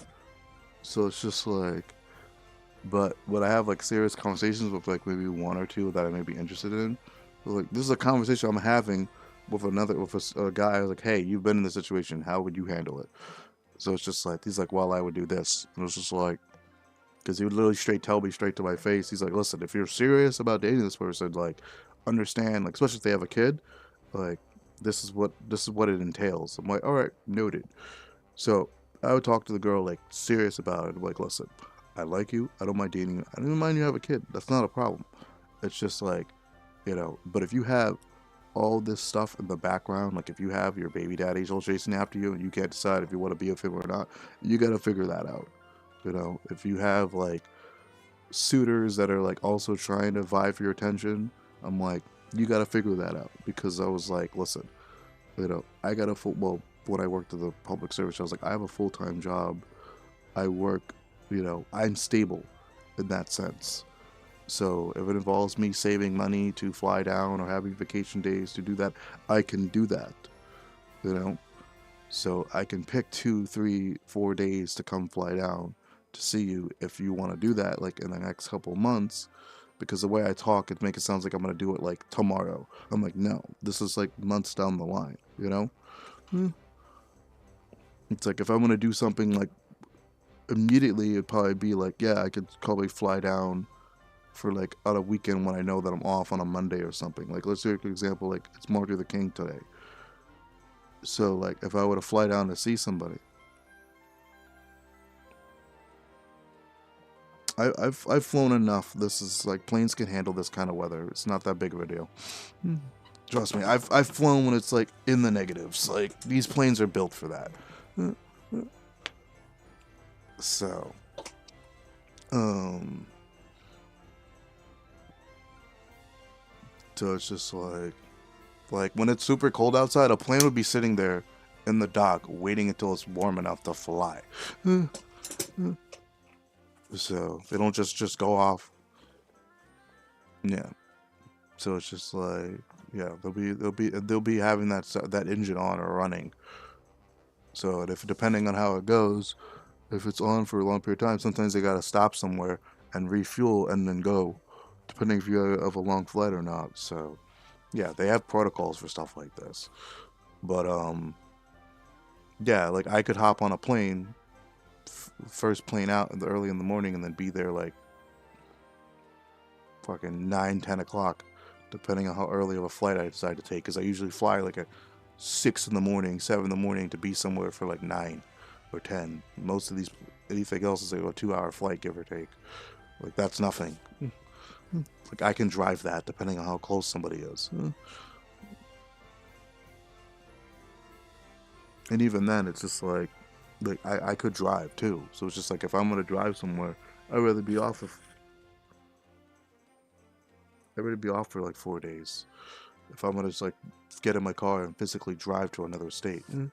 So it's just like, but would I have like serious conversations with like maybe one or two that I may be interested in? Like, this is a conversation I'm having with a guy. I was like, hey, you've been in this situation. How would you handle it? So it's just like, he's like, well, I would do this. And it was just like, because he would literally tell me straight to my face. He's like, listen, if you're serious about dating this person, like, understand, like, especially if they have a kid, like, this is what it entails. I'm like, all right, noted. So I would talk to the girl like serious about it. I'm like, listen, I like you. I don't mind dating you. I don't even mind you have a kid. That's not a problem. It's just like, but if you have all this stuff in the background, like if you have your baby daddies all chasing after you and you can't decide if you want to be with him or not, you got to figure that out. If you have like suitors that are like also trying to vie for your attention, I'm like, you got to figure that out. Because I was like, listen, I got a well, when I worked at the public service, I was like, I have a full-time job. I work, I'm stable in that sense. So if it involves me saving money to fly down or having vacation days to do that, I can do that, So I can pick 2, 3, 4 days to come fly down to see you if you want to do that, like in the next couple months. Because the way I talk, it makes it sound like I'm going to do it like tomorrow. I'm like, no, this is like months down the line, It's like if I'm going to do something like immediately, it'd probably be like, yeah, I could probably fly down for like on a weekend when I know that I'm off on a Monday or something. Like, let's take an example, like it's Martin Luther King today. So like if I were to fly down to see somebody, I've flown enough. This is like, planes can handle this kind of weather. It's not that big of a deal. Trust me, I've flown when it's like in the negatives. Like, these planes are built for that. So, so it's just like when it's super cold outside, a plane would be sitting there in the dock waiting until it's warm enough to fly. So they don't just go off. Yeah. So it's just like, yeah, they'll be having that engine on or running. So if depending on how it goes, if it's on for a long period of time, sometimes they gotta stop somewhere and refuel and then go, depending if you have a long flight or not. So yeah, they have protocols for stuff like this. But Yeah, like I could hop on a plane, first plane out early in the morning, and then be there like fucking 9, 10 o'clock, depending on how early of a flight I decide to take. Because I usually fly like at 6 in the morning, 7 in the morning to be somewhere for like 9 or 10. Most of these, anything else is like a 2-hour flight, give or take. Like that's nothing. Like I can drive that depending on how close somebody is. And even then, it's just like I could drive too. So it's just like if I'm gonna drive somewhere, I'd rather be off of I'd rather be off for like 4 days. If I'm gonna just like get in my car and physically drive to another state. Mm-hmm.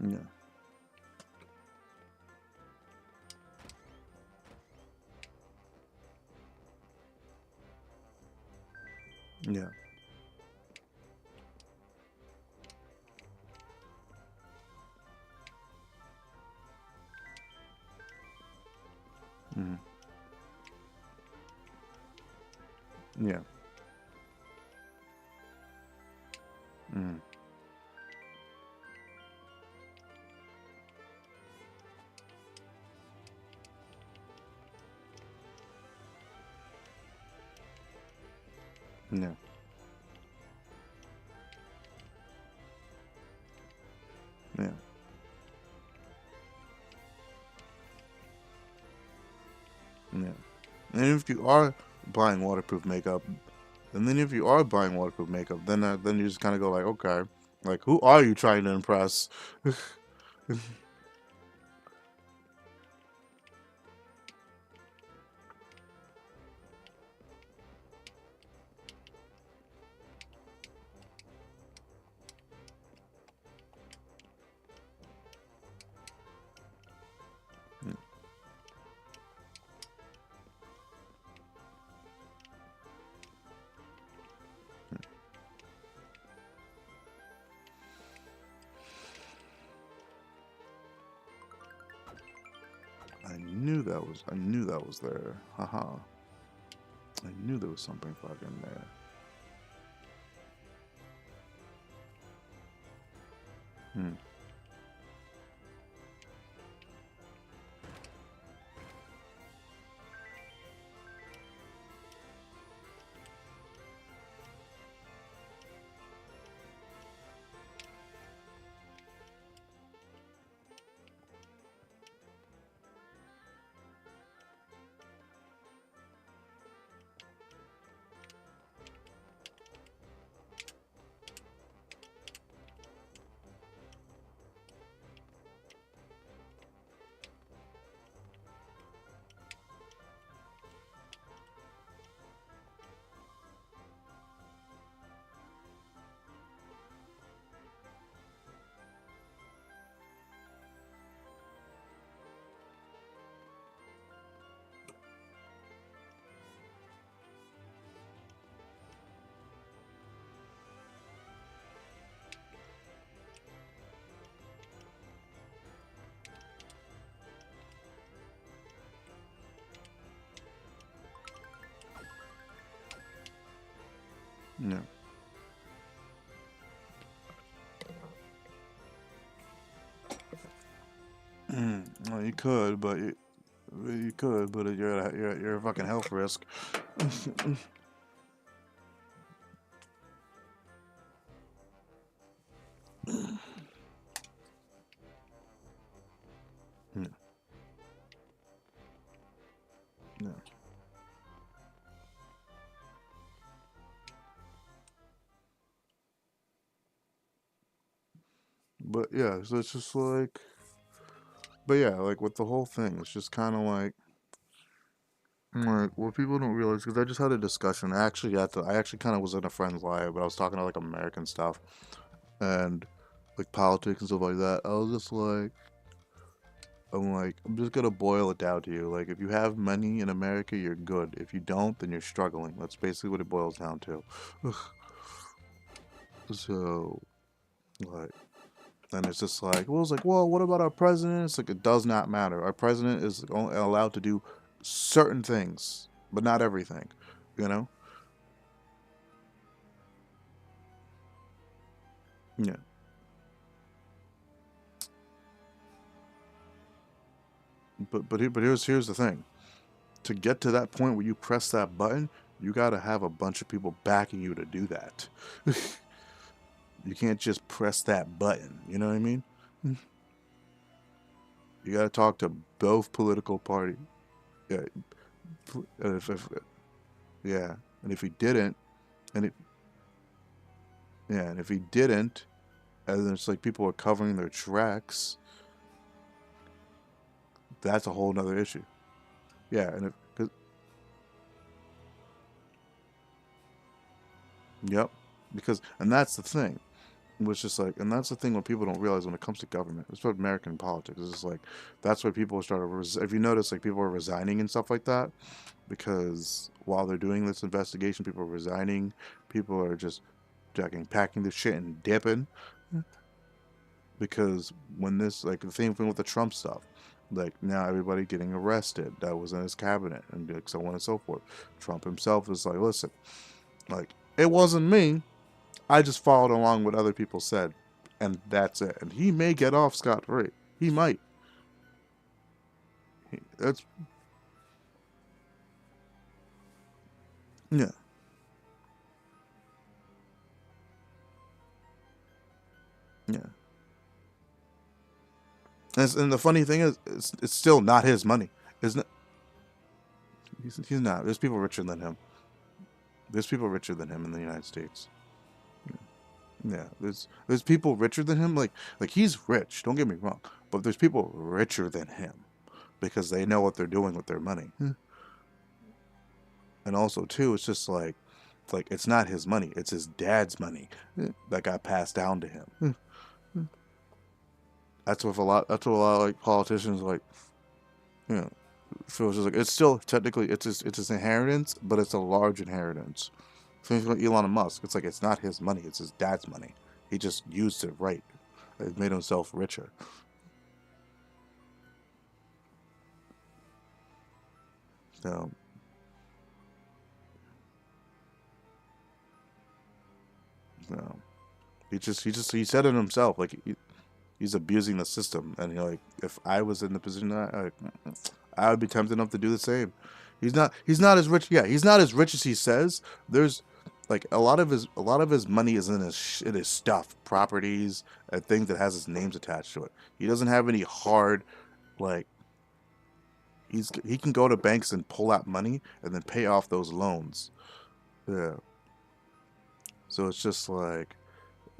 Yeah. Yeah. Mm-hmm. Yeah. Mm-hmm. Yeah. Yeah. Yeah. And if you are buying waterproof makeup, and then if you are buying waterproof makeup, then you just kind of go like, okay, like who are you trying to impress? I knew that was there. Haha. I knew there was something fucking there. Hmm. Yeah. Well, you could, but you're a fucking health risk. But yeah, so it's just like, but yeah, like with the whole thing, it's just kind of like what people don't realize, because I just had a discussion. I actually kind of was in a friend's live, but I was talking to like American stuff and like politics and stuff like that. I'm just gonna boil it down to you. Like, if you have money in America, you're good. If you don't, then you're struggling. That's basically what it boils down to. So, like, and it's just like, well, it's like, well, what about our president? It's like, it does not matter. Our president is only allowed to do certain things, but not everything, you know? Yeah. But here's the thing. To get to that point where you press that button, you gotta have a bunch of people backing you to do that. You can't just press that button. You know what I mean? You gotta talk to both political parties. Yeah. Yeah. And if he didn't, and it, yeah, and if he didn't, and then it's like people are covering their tracks, that's a whole nother issue. Yeah, and if, cause, yep, because, and that's the thing. Was just like, and that's the thing what people don't realize when it comes to government. It's what American politics. It's just like, that's why people start. If you notice, like people are resigning and stuff like that, because while they're doing this investigation, people are resigning. People are just packing their shit and dipping. Because when this, like the same thing with the Trump stuff, like now everybody getting arrested that was in his cabinet and like so on and so forth. Trump himself is like, listen, like it wasn't me. I just followed along what other people said, and that's it. And he may get off scot free. He might. That's yeah, yeah. And the funny thing is, it's still not his money, isn't it? He's not. There's people richer than him. There's people richer than him in the United States. Yeah, there's people richer than him. Like he's rich. Don't get me wrong, but there's people richer than him because they know what they're doing with their money. And also too, it's just like it's not his money. It's his dad's money that got passed down to him. That's what a lot. That's what a lot of like politicians like. You know, feels just like it's still technically it's his inheritance, but it's a large inheritance. Same thing with Elon Musk. It's like it's not his money. It's his dad's money. He just used it right. It made himself richer. So no, he said it himself. Like he's abusing the system, and like if I was in the position that I would be tempted enough to do the same. He's not as rich. Yeah, he's not as rich as he says. There's like a lot of his money is in his stuff, properties, and things that has his names attached to it. He doesn't have any hard like he can go to banks and pull out money and then pay off those loans. Yeah. So it's just like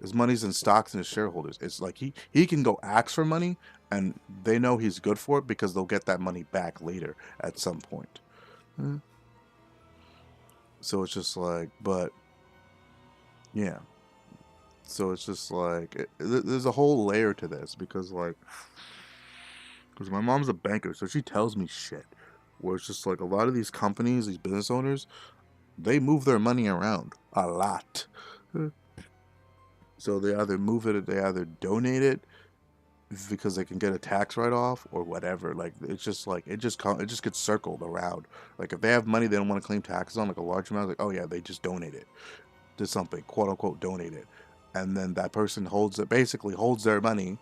his money's in stocks and his shareholders. It's like he can go ask for money and they know he's good for it because they'll get that money back later at some point. Hmm. So it's just like, but yeah. So it's just like there's a whole layer to this because my mom's a banker, so she tells me shit. Where it's just like a lot of these companies, these business owners, they move their money around a lot. So they either donate it because they can get a tax write off or whatever. Like it just gets circled around. Like if they have money they don't want to claim taxes on, like a large amount, like oh yeah, they just donate it to something, quote unquote donate it, and then that person basically holds their money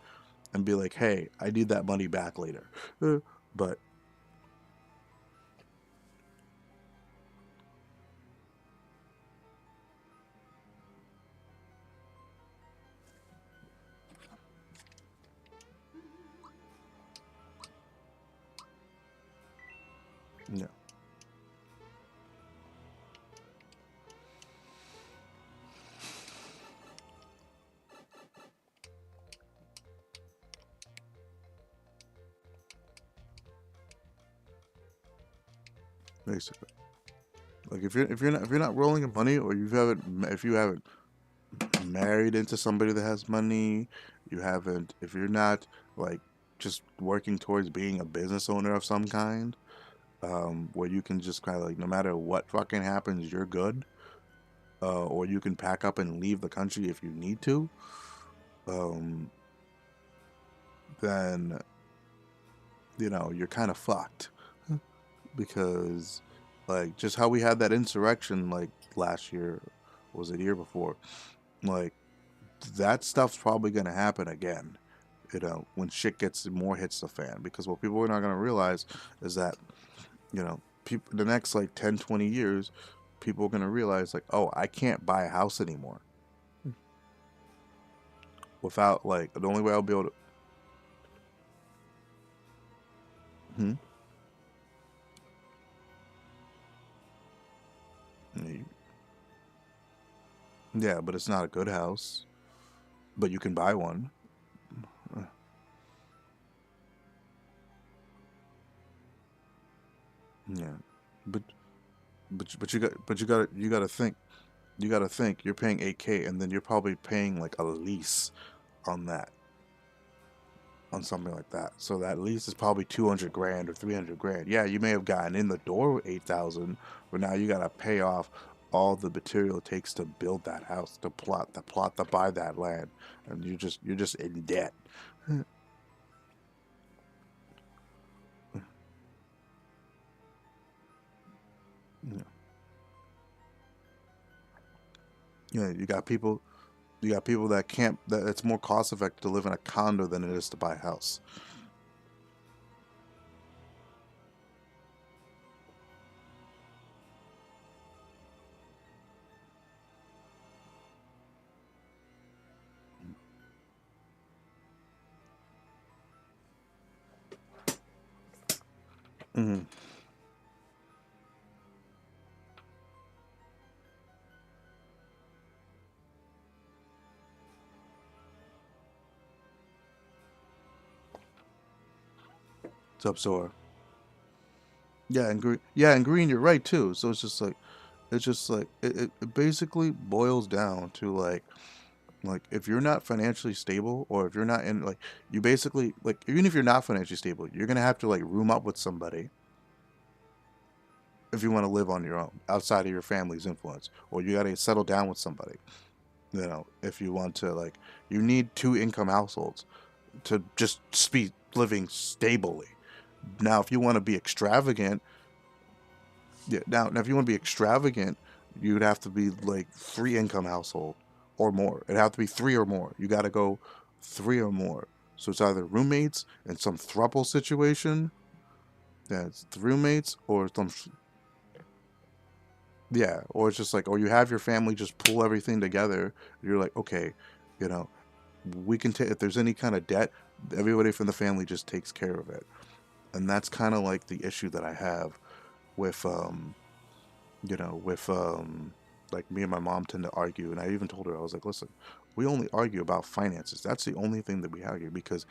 and be like, hey, I need that money back later. But yeah, basically. Like if you're not rolling in money, or if you haven't married into somebody that has money, you haven't if you're not like just working towards being a business owner of some kind, where you can just kind of like no matter what fucking happens, you're good, or you can pack up and leave the country if you need to, um, then you're kind of fucked because like just how we had that insurrection like last year, was it year before, like that stuff's probably gonna happen again, when shit gets more hits the fan, because what people are not gonna realize is that people the next like 10, 20 years, people are gonna realize like, oh, I can't buy a house anymore without like the only way I'll be able to. Hmm? Yeah, but it's not a good house, but you can buy one. Yeah, but you gotta think you're paying 8K, and then you're probably paying like a lease on that, on something like that. So that lease is probably 200 grand or 300 grand. Yeah, you may have gotten in the door with 8,000, but now you gotta pay off all the material it takes to build that house, to plot to buy that land, and you're just in debt. Yeah, yeah, you got people that can't that it's more cost effective to live in a condo than it is to buy a house. Hmm. It's up, Sora. Yeah, and green. Yeah, and green. You're right too. So it's just like it basically boils down to like if you're not financially stable, or if you're not in like you basically like even if you're not financially stable, you're gonna have to like room up with somebody if you want to live on your own outside of your family's influence, or you gotta settle down with somebody. If you want to like you need two income households to just be living stably. Now, if you want to be extravagant, yeah. Now, if you want to be extravagant, you'd have to be like three income household or more. It'd have to be three or more. You got to go three or more. So it's either roommates in some throuple situation. Yeah, it's the roommates or some. Yeah, or it's just like, or you have your family just pull everything together. You're like, okay, you know, we can take if there's any kind of debt, everybody from the family just takes care of it, and that's kind of like the issue that I have with with like me and my mom tend to argue, and I even told her I was like, listen, we only argue about finances. That's the only thing that we argue because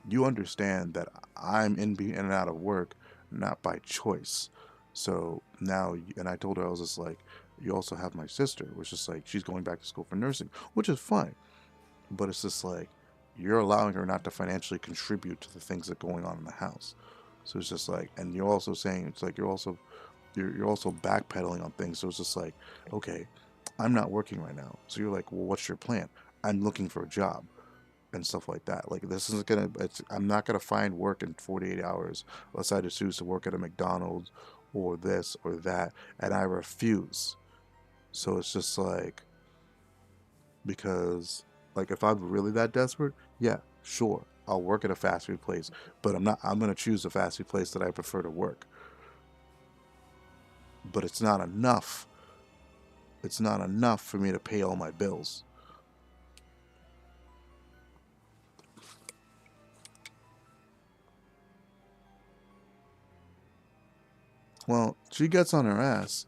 you understand that I'm in and out of work not by choice. So now, and I told her I was just like, you also have my sister, which is like she's going back to school for nursing, which is fine, but it's just like you're allowing her not to financially contribute to the things that are going on in the house. So it's just like, and you're also saying it's like you're also backpedaling on things. So it's just like, okay, I'm not working right now. So you're like, well, what's your plan? I'm looking for a job and stuff like that. Like this isn't gonna. I'm not gonna find work in 48 hours unless I just choose to work at a McDonald's or this or that, and I refuse. So it's just like because like if I'm really that desperate, yeah, sure, I'll work at a fast food place, but I'm not. I'm gonna choose a fast food place that I prefer to work. But it's not enough. It's not enough for me to pay all my bills. Well, she gets on her ass,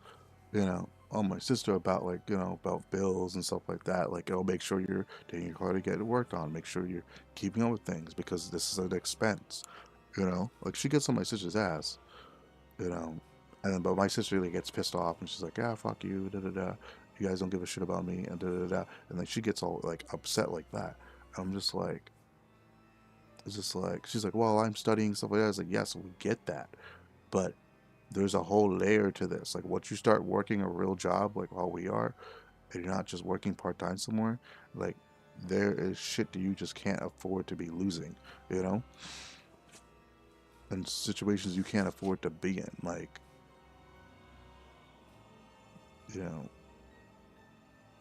on my sister about like, about bills and stuff like that. Like, oh, make sure you're taking your car to get it worked on. Make sure you're keeping up with things because this is an expense. Like she gets on my sister's ass, you know. And then, but my sister really gets pissed off, and she's like, "Yeah, fuck you, da da da. You guys don't give a shit about me, and da da da." And then she gets all like upset like that. I'm just like, it's just like she's like, "Well, I'm studying stuff like that." I was like, "Yes, we get that, but there's a whole layer to this. Like, once you start working a real job, like how we are, and you're not just working part time somewhere, like there is shit that you just can't afford to be losing, you know, and situations you can't afford to be in, like, you know."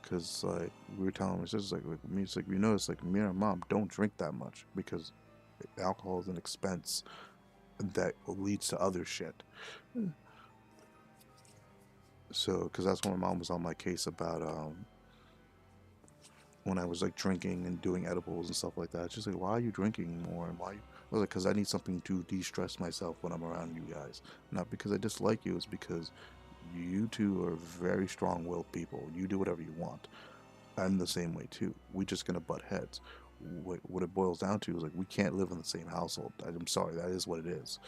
Because like we were telling my sisters, like me, it's like we know it's like me and our mom don't drink that much because alcohol is an expense that leads to other shit. So, because that's when my mom was on my case about when I was like drinking and doing edibles and stuff like that. She's like, "Why are you drinking more? And why?" I was like, "Because I need something to de-stress myself when I'm around you guys. Not because I dislike you. It's because you two are very strong-willed people. You do whatever you want. I'm the same way too. We just gonna butt heads. What it boils down to is like we can't live in the same household. I'm sorry, that is what it is.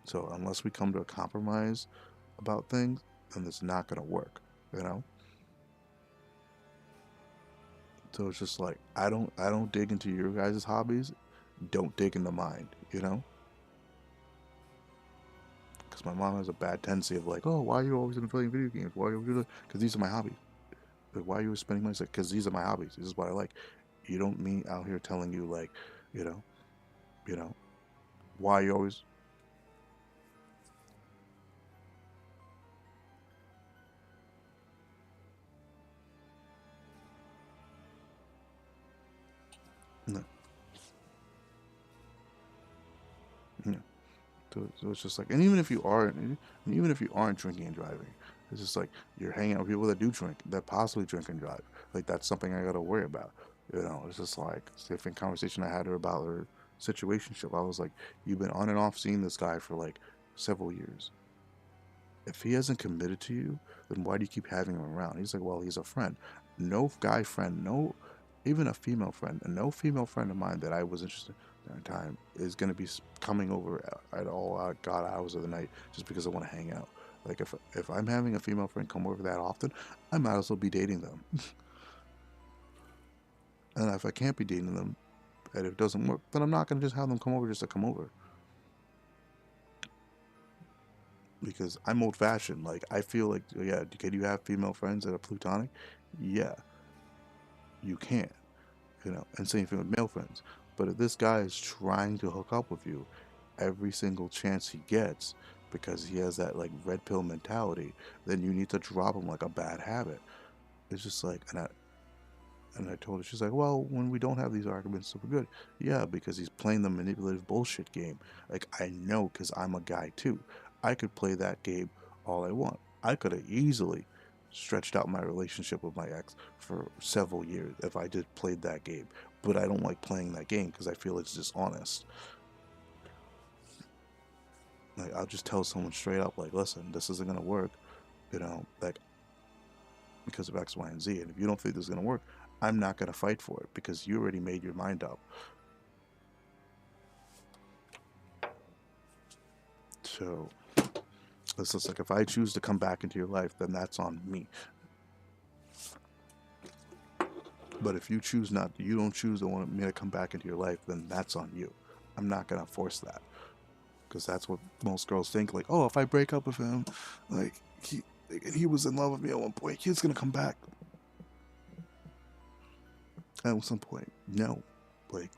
So unless we come to a compromise about things, then it's not gonna work, you know. So it's just like I don't dig into your guys' hobbies. Don't dig into mine, you know. Because my mom has a bad tendency of like, "Oh, why are you always playing video games? Why are you doing?" Because these are my hobbies. Like, why are you spending money? Because these are my hobbies. This is what I like. You don't me out here telling you like, you know, you know, why you always. No, no. So it's just like, and even if you aren't drinking and driving, it's just like you're hanging out with people that do drink, that possibly drink and drive. Like that's something I gotta worry about. You know, it's just like it's a different conversation I had her about her situationship. I was like, you've been on and off seeing this guy for like several years. If he hasn't committed to you, then why do you keep having him around? He's like, well, he's a friend. No guy friend, no, even a female friend, and no female friend of mine that I was interested in at the time is going to be coming over at all god hours of the night just because I want to hang out. Like if I'm having a female friend come over that often, I might as well be dating them. And if I can't be dating them, and if it doesn't work, then I'm not going to just have them come over just to come over. Because I'm old fashioned. Like I feel like, yeah, can you have female friends that are plutonic? Yeah, you can, you know, and same thing with male friends. But if this guy is trying to hook up with you every single chance he gets because he has that like red pill mentality, then you need to drop him like a bad habit. It's just like, and I told her, she's like, well, when we don't have these arguments, we're good. Yeah, because he's playing the manipulative bullshit game. Like, I know because I'm a guy too. I could play that game all I want. I could have easily stretched out my relationship with my ex for several years if I just played that game. But I don't like playing that game because I feel it's dishonest. Like, I'll just tell someone straight up, like, listen, this isn't going to work, you know, like, because of X, Y, and Z. And if you don't think this is going to work, I'm not going to fight for it because you already made your mind up. So it's just like if I choose to come back into your life, then that's on me. But if you don't choose to want me to come back into your life, then that's on you. I'm not going to force that because that's what most girls think. Like, oh, if I break up with him, like he was in love with me at one point, he's going to come back. At some point, no. Like,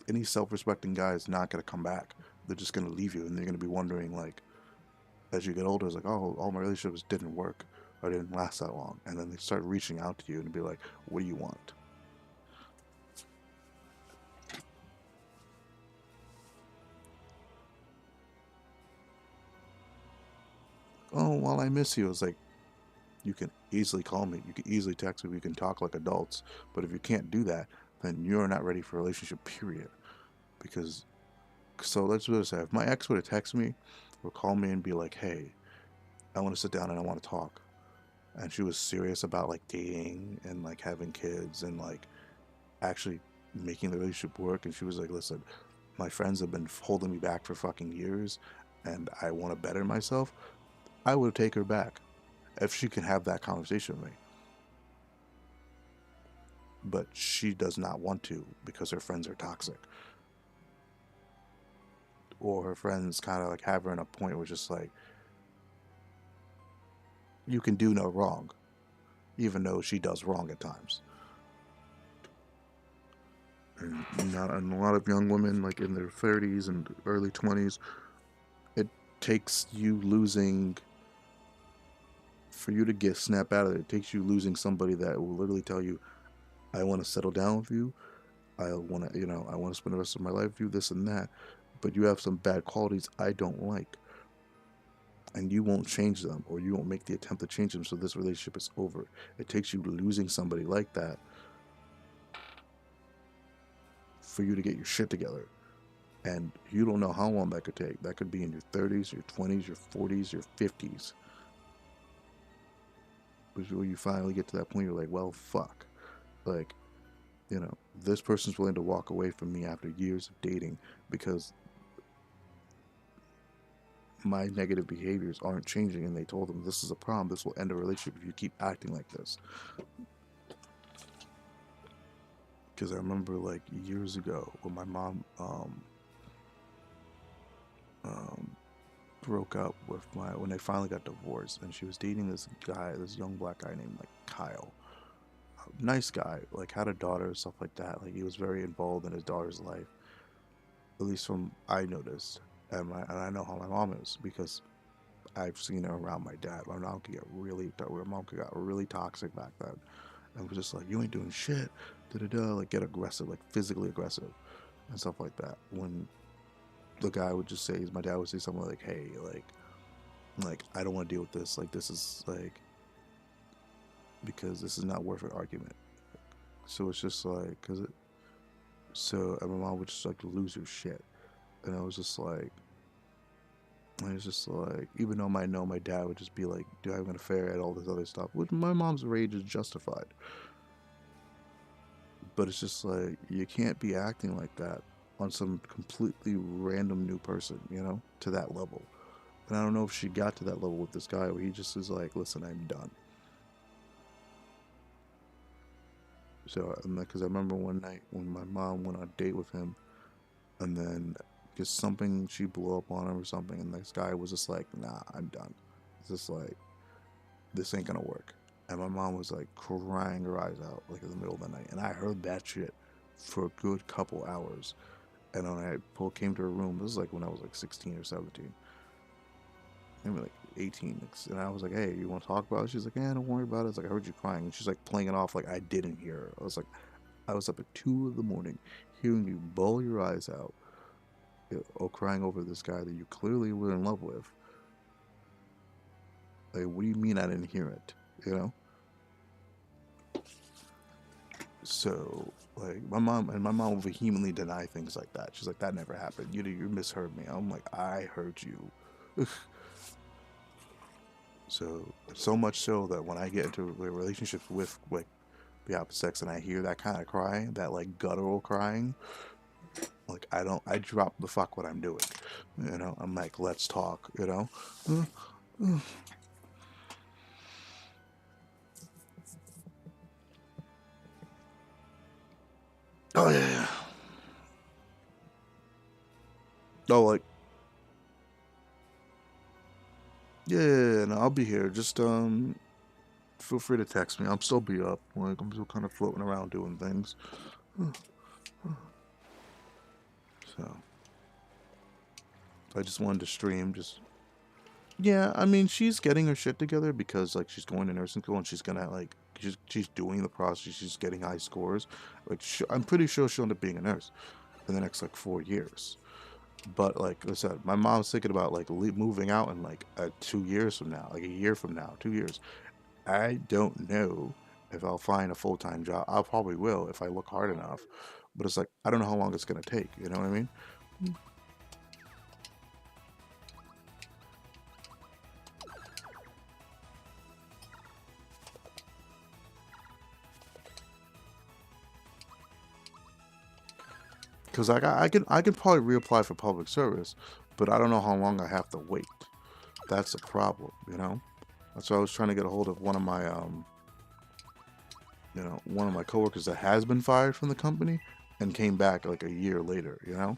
any self-respecting guy is not going to come back. They're just going to leave you, and they're going to be wondering, like, as you get older, it's like, oh, all my relationships didn't work or didn't last that long. And then they start reaching out to you and be like, what do you want? Oh, well, I miss you. It's like, you can easily call me. You can easily text me. We can talk like adults. But if you can't do that, then you're not ready for a relationship, period. Because, so let's just say, if my ex would have texted me or called me and be like, hey, I want to sit down and I want to talk. And she was serious about like dating and like having kids and like actually making the relationship work. And she was like, listen, my friends have been holding me back for fucking years. and I want to better myself, I would take her back if she can have that conversation with me. But she does not want to because her friends are toxic. Or her friends kind of like have her in a point where just like, you can do no wrong, even though she does wrong at times. And a lot of young women, like in their 30s and early 20s, it takes you losing, for you to get snap out of it takes you losing somebody that will literally tell you, I want to settle down with you, I want to, I want to spend the rest of my life with you, this and that, but you have some bad qualities I don't like, and you won't change them, or you won't make the attempt to change them, so this relationship is over. It takes you losing somebody like that for you to get your shit together. And you don't know how long that could take. That could be in your 30s, your 20s, your 40s, your 50s. Before you finally get to that point, you're like, well, fuck. Like, this person's willing to walk away from me after years of dating because my negative behaviors aren't changing, and they told them this is a problem. This will end a relationship if you keep acting like this. Because I remember like years ago when my mom broke up with when they finally got divorced, and she was dating this young black guy named like Kyle. Nice guy, like had a daughter, stuff like that. Like he was very involved in his daughter's life, at least from I noticed. And I know how my mom is because I've seen her around my dad. My mom could get really toxic back then, and was just like, you ain't doing shit, like get aggressive, like physically aggressive and stuff like that. When the guy would just say, my dad would say something like, hey, like I don't want to deal with this, like this is like, because this is not worth an argument. So it's just like, and my mom would just like lose her shit, and I was just like, even though I know my dad would just be like, do I have an affair and all this other stuff, which my mom's rage is justified, but it's just like, you can't be acting like that on some completely random new person, to that level. And I don't know if she got to that level with this guy where he just is like, listen, I'm done. So, because I remember one night when my mom went on a date with him, and then just something, she blew up on him or something, and this guy was just like, nah, I'm done. It's just like, this ain't gonna work. And my mom was like crying her eyes out, like in the middle of the night. And I heard that shit for a good couple hours. And when I came to her room, this was like when I was like 16 or 17. Maybe like 18. And I was like, hey, you want to talk about it? She's like, yeah, don't worry about it. I was like, I heard you crying. And she's like playing it off like I didn't hear her. I was up at 2 a.m. hearing you bawl your eyes out, crying over this guy that you clearly were in love with. Like, what do you mean I didn't hear it? So, like, my mom will vehemently deny things like that. She's like, that never happened. You misheard me. I'm like, I heard you. So much so that when I get into a relationship with like the opposite sex and I hear that kind of crying, that like guttural crying, like I drop the fuck what I'm doing. I'm like, let's talk. Oh yeah. Oh, like, yeah, no, I'll be here. Just feel free to text me. I'll still be up. Like, I'm still kind of floating around doing things. So I just wanted to stream. Yeah, I mean, she's getting her shit together because like she's going to nursing school and she's gonna like she's doing the process. She's getting high scores. Like I'm pretty sure she'll end up being a nurse in the next like 4 years. But like I said, my mom's thinking about like moving out in like 2 years from now, like a year from now, 2 years. I don't know if I'll find a full-time job. I probably will if I look hard enough. But it's like, I don't know how long it's going to take. You know what I mean? Because I can probably reapply for public service. but I don't know how long I have to wait. That's the problem, you know? That's why I was trying to get a hold of one of my, one of my coworkers that has been fired from the company and came back like a year later, you know?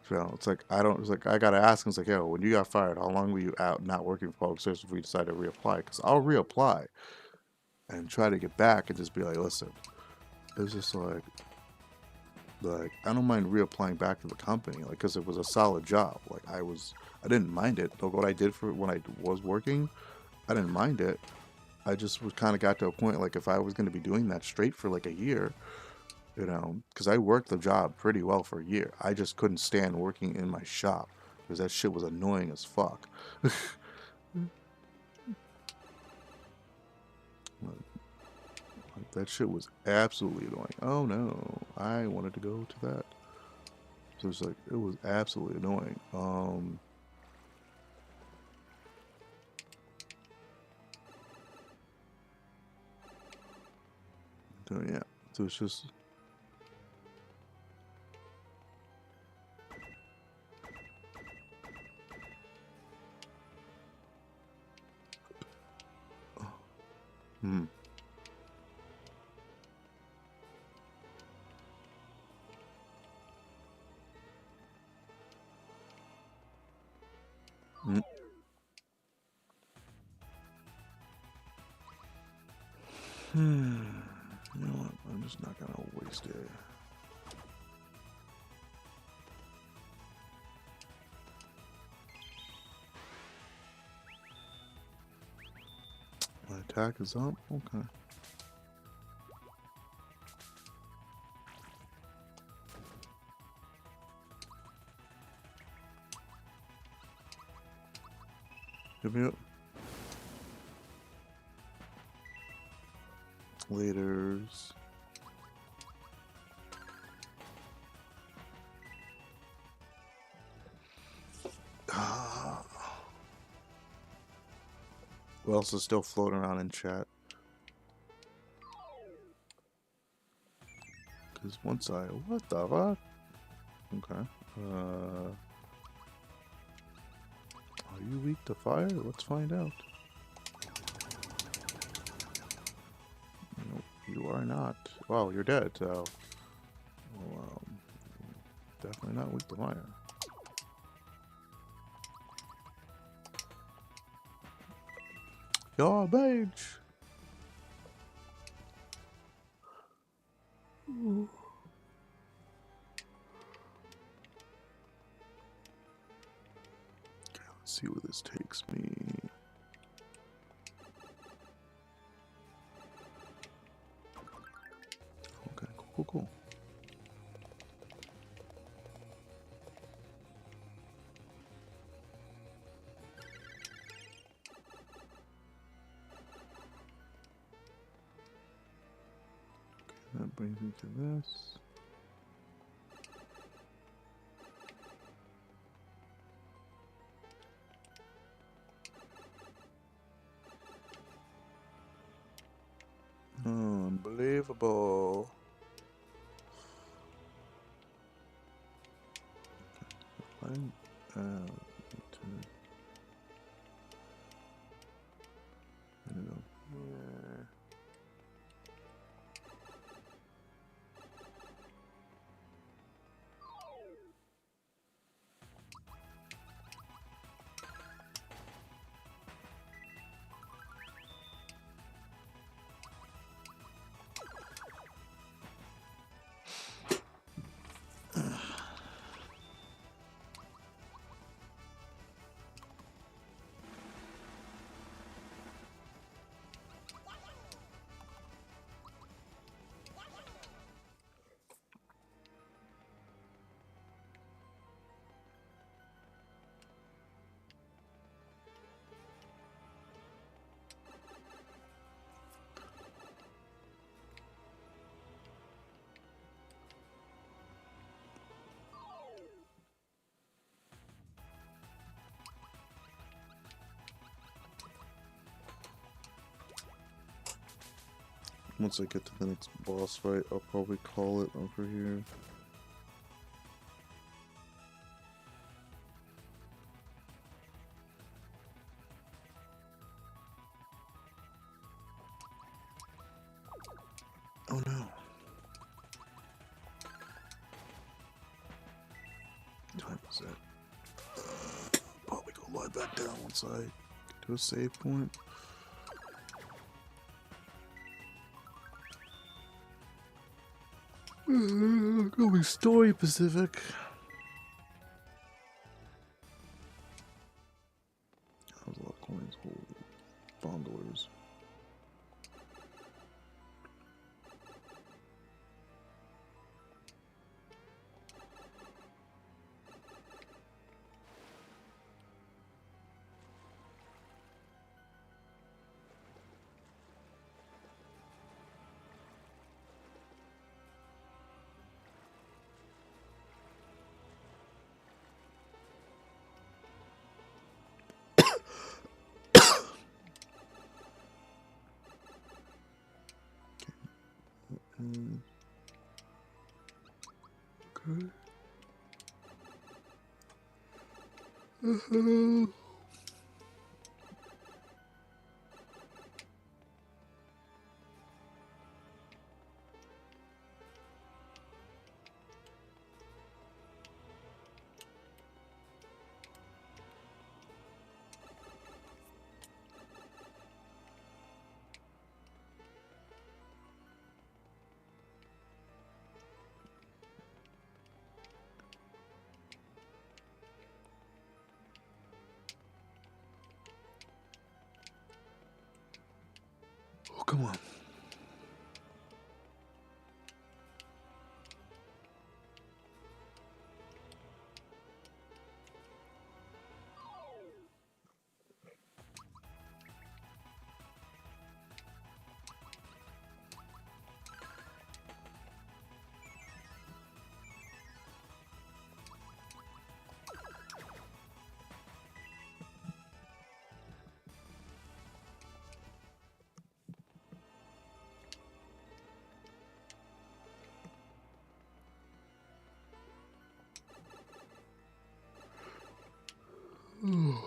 So it's like, I gotta ask him, it's like, yo, when you got fired, how long were you out not working for public service before you decided to reapply? Because I'll reapply and try to get back and just be like, listen, it's just like I don't mind reapplying back to the company, like, because it was a solid job. Like, I didn't mind it. Look what I did for when I was working, I didn't mind it. I just was kind of got to a point, like, if I was going to be doing that straight for like a year, you know, because I worked the job pretty well for a year. I just couldn't stand working in my shop because that shit was annoying as fuck. Like, that shit was absolutely annoying. Oh no, I wanted to go to that. So it's like, it was absolutely annoying. So yeah, so it's just. Hmm. Mm. You know what? I'm just not gonna waste it. My attack is up? Okay. Hit me up. Laters. Who else is still floating around in chat? Because once I... What the fuck? Okay. Are you weak to fire? Let's find out. Nope, you are not. Wow, you're dead, so... Well, definitely not weak to fire. You're a mage! Ooh. Okay, let's see where this takes me. Okay, cool. That brings me to this. Unbelievable. Find out. I don't know where. Once I get to the next boss fight, I'll probably call it over here. it back down once I get to a save point. Gonna be Story Pacific. That was a lot of coins. Holy bondlers. Okay. Oh, come on. Mm.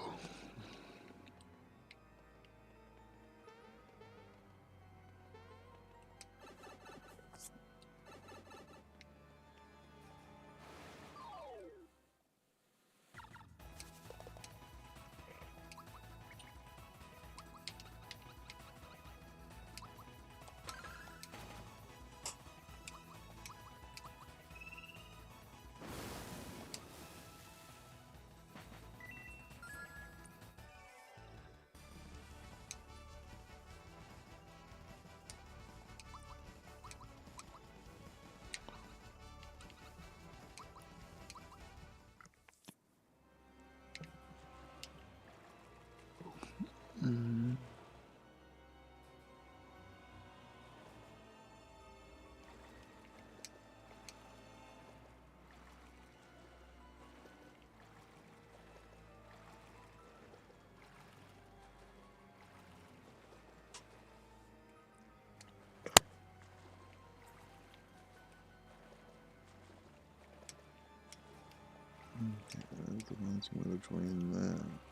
Okay, the ones I'm gonna join that.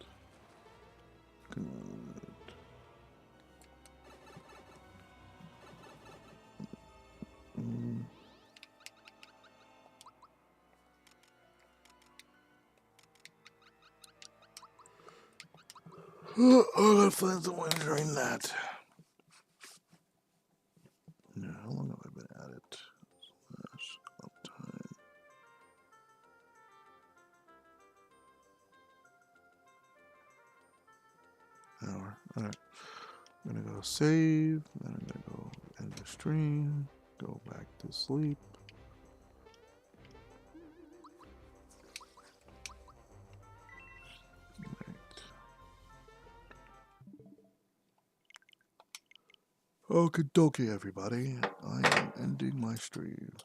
Good. Oh, that plans on join that. Yeah, how long have I been at it? Slash uptime. Hour. Alright. I'm gonna go save, then I'm gonna go end the stream, go back to sleep. Right. Okie dokie, everybody. I am ending my stream.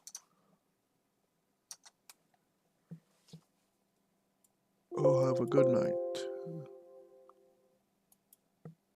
Oh, have a good night.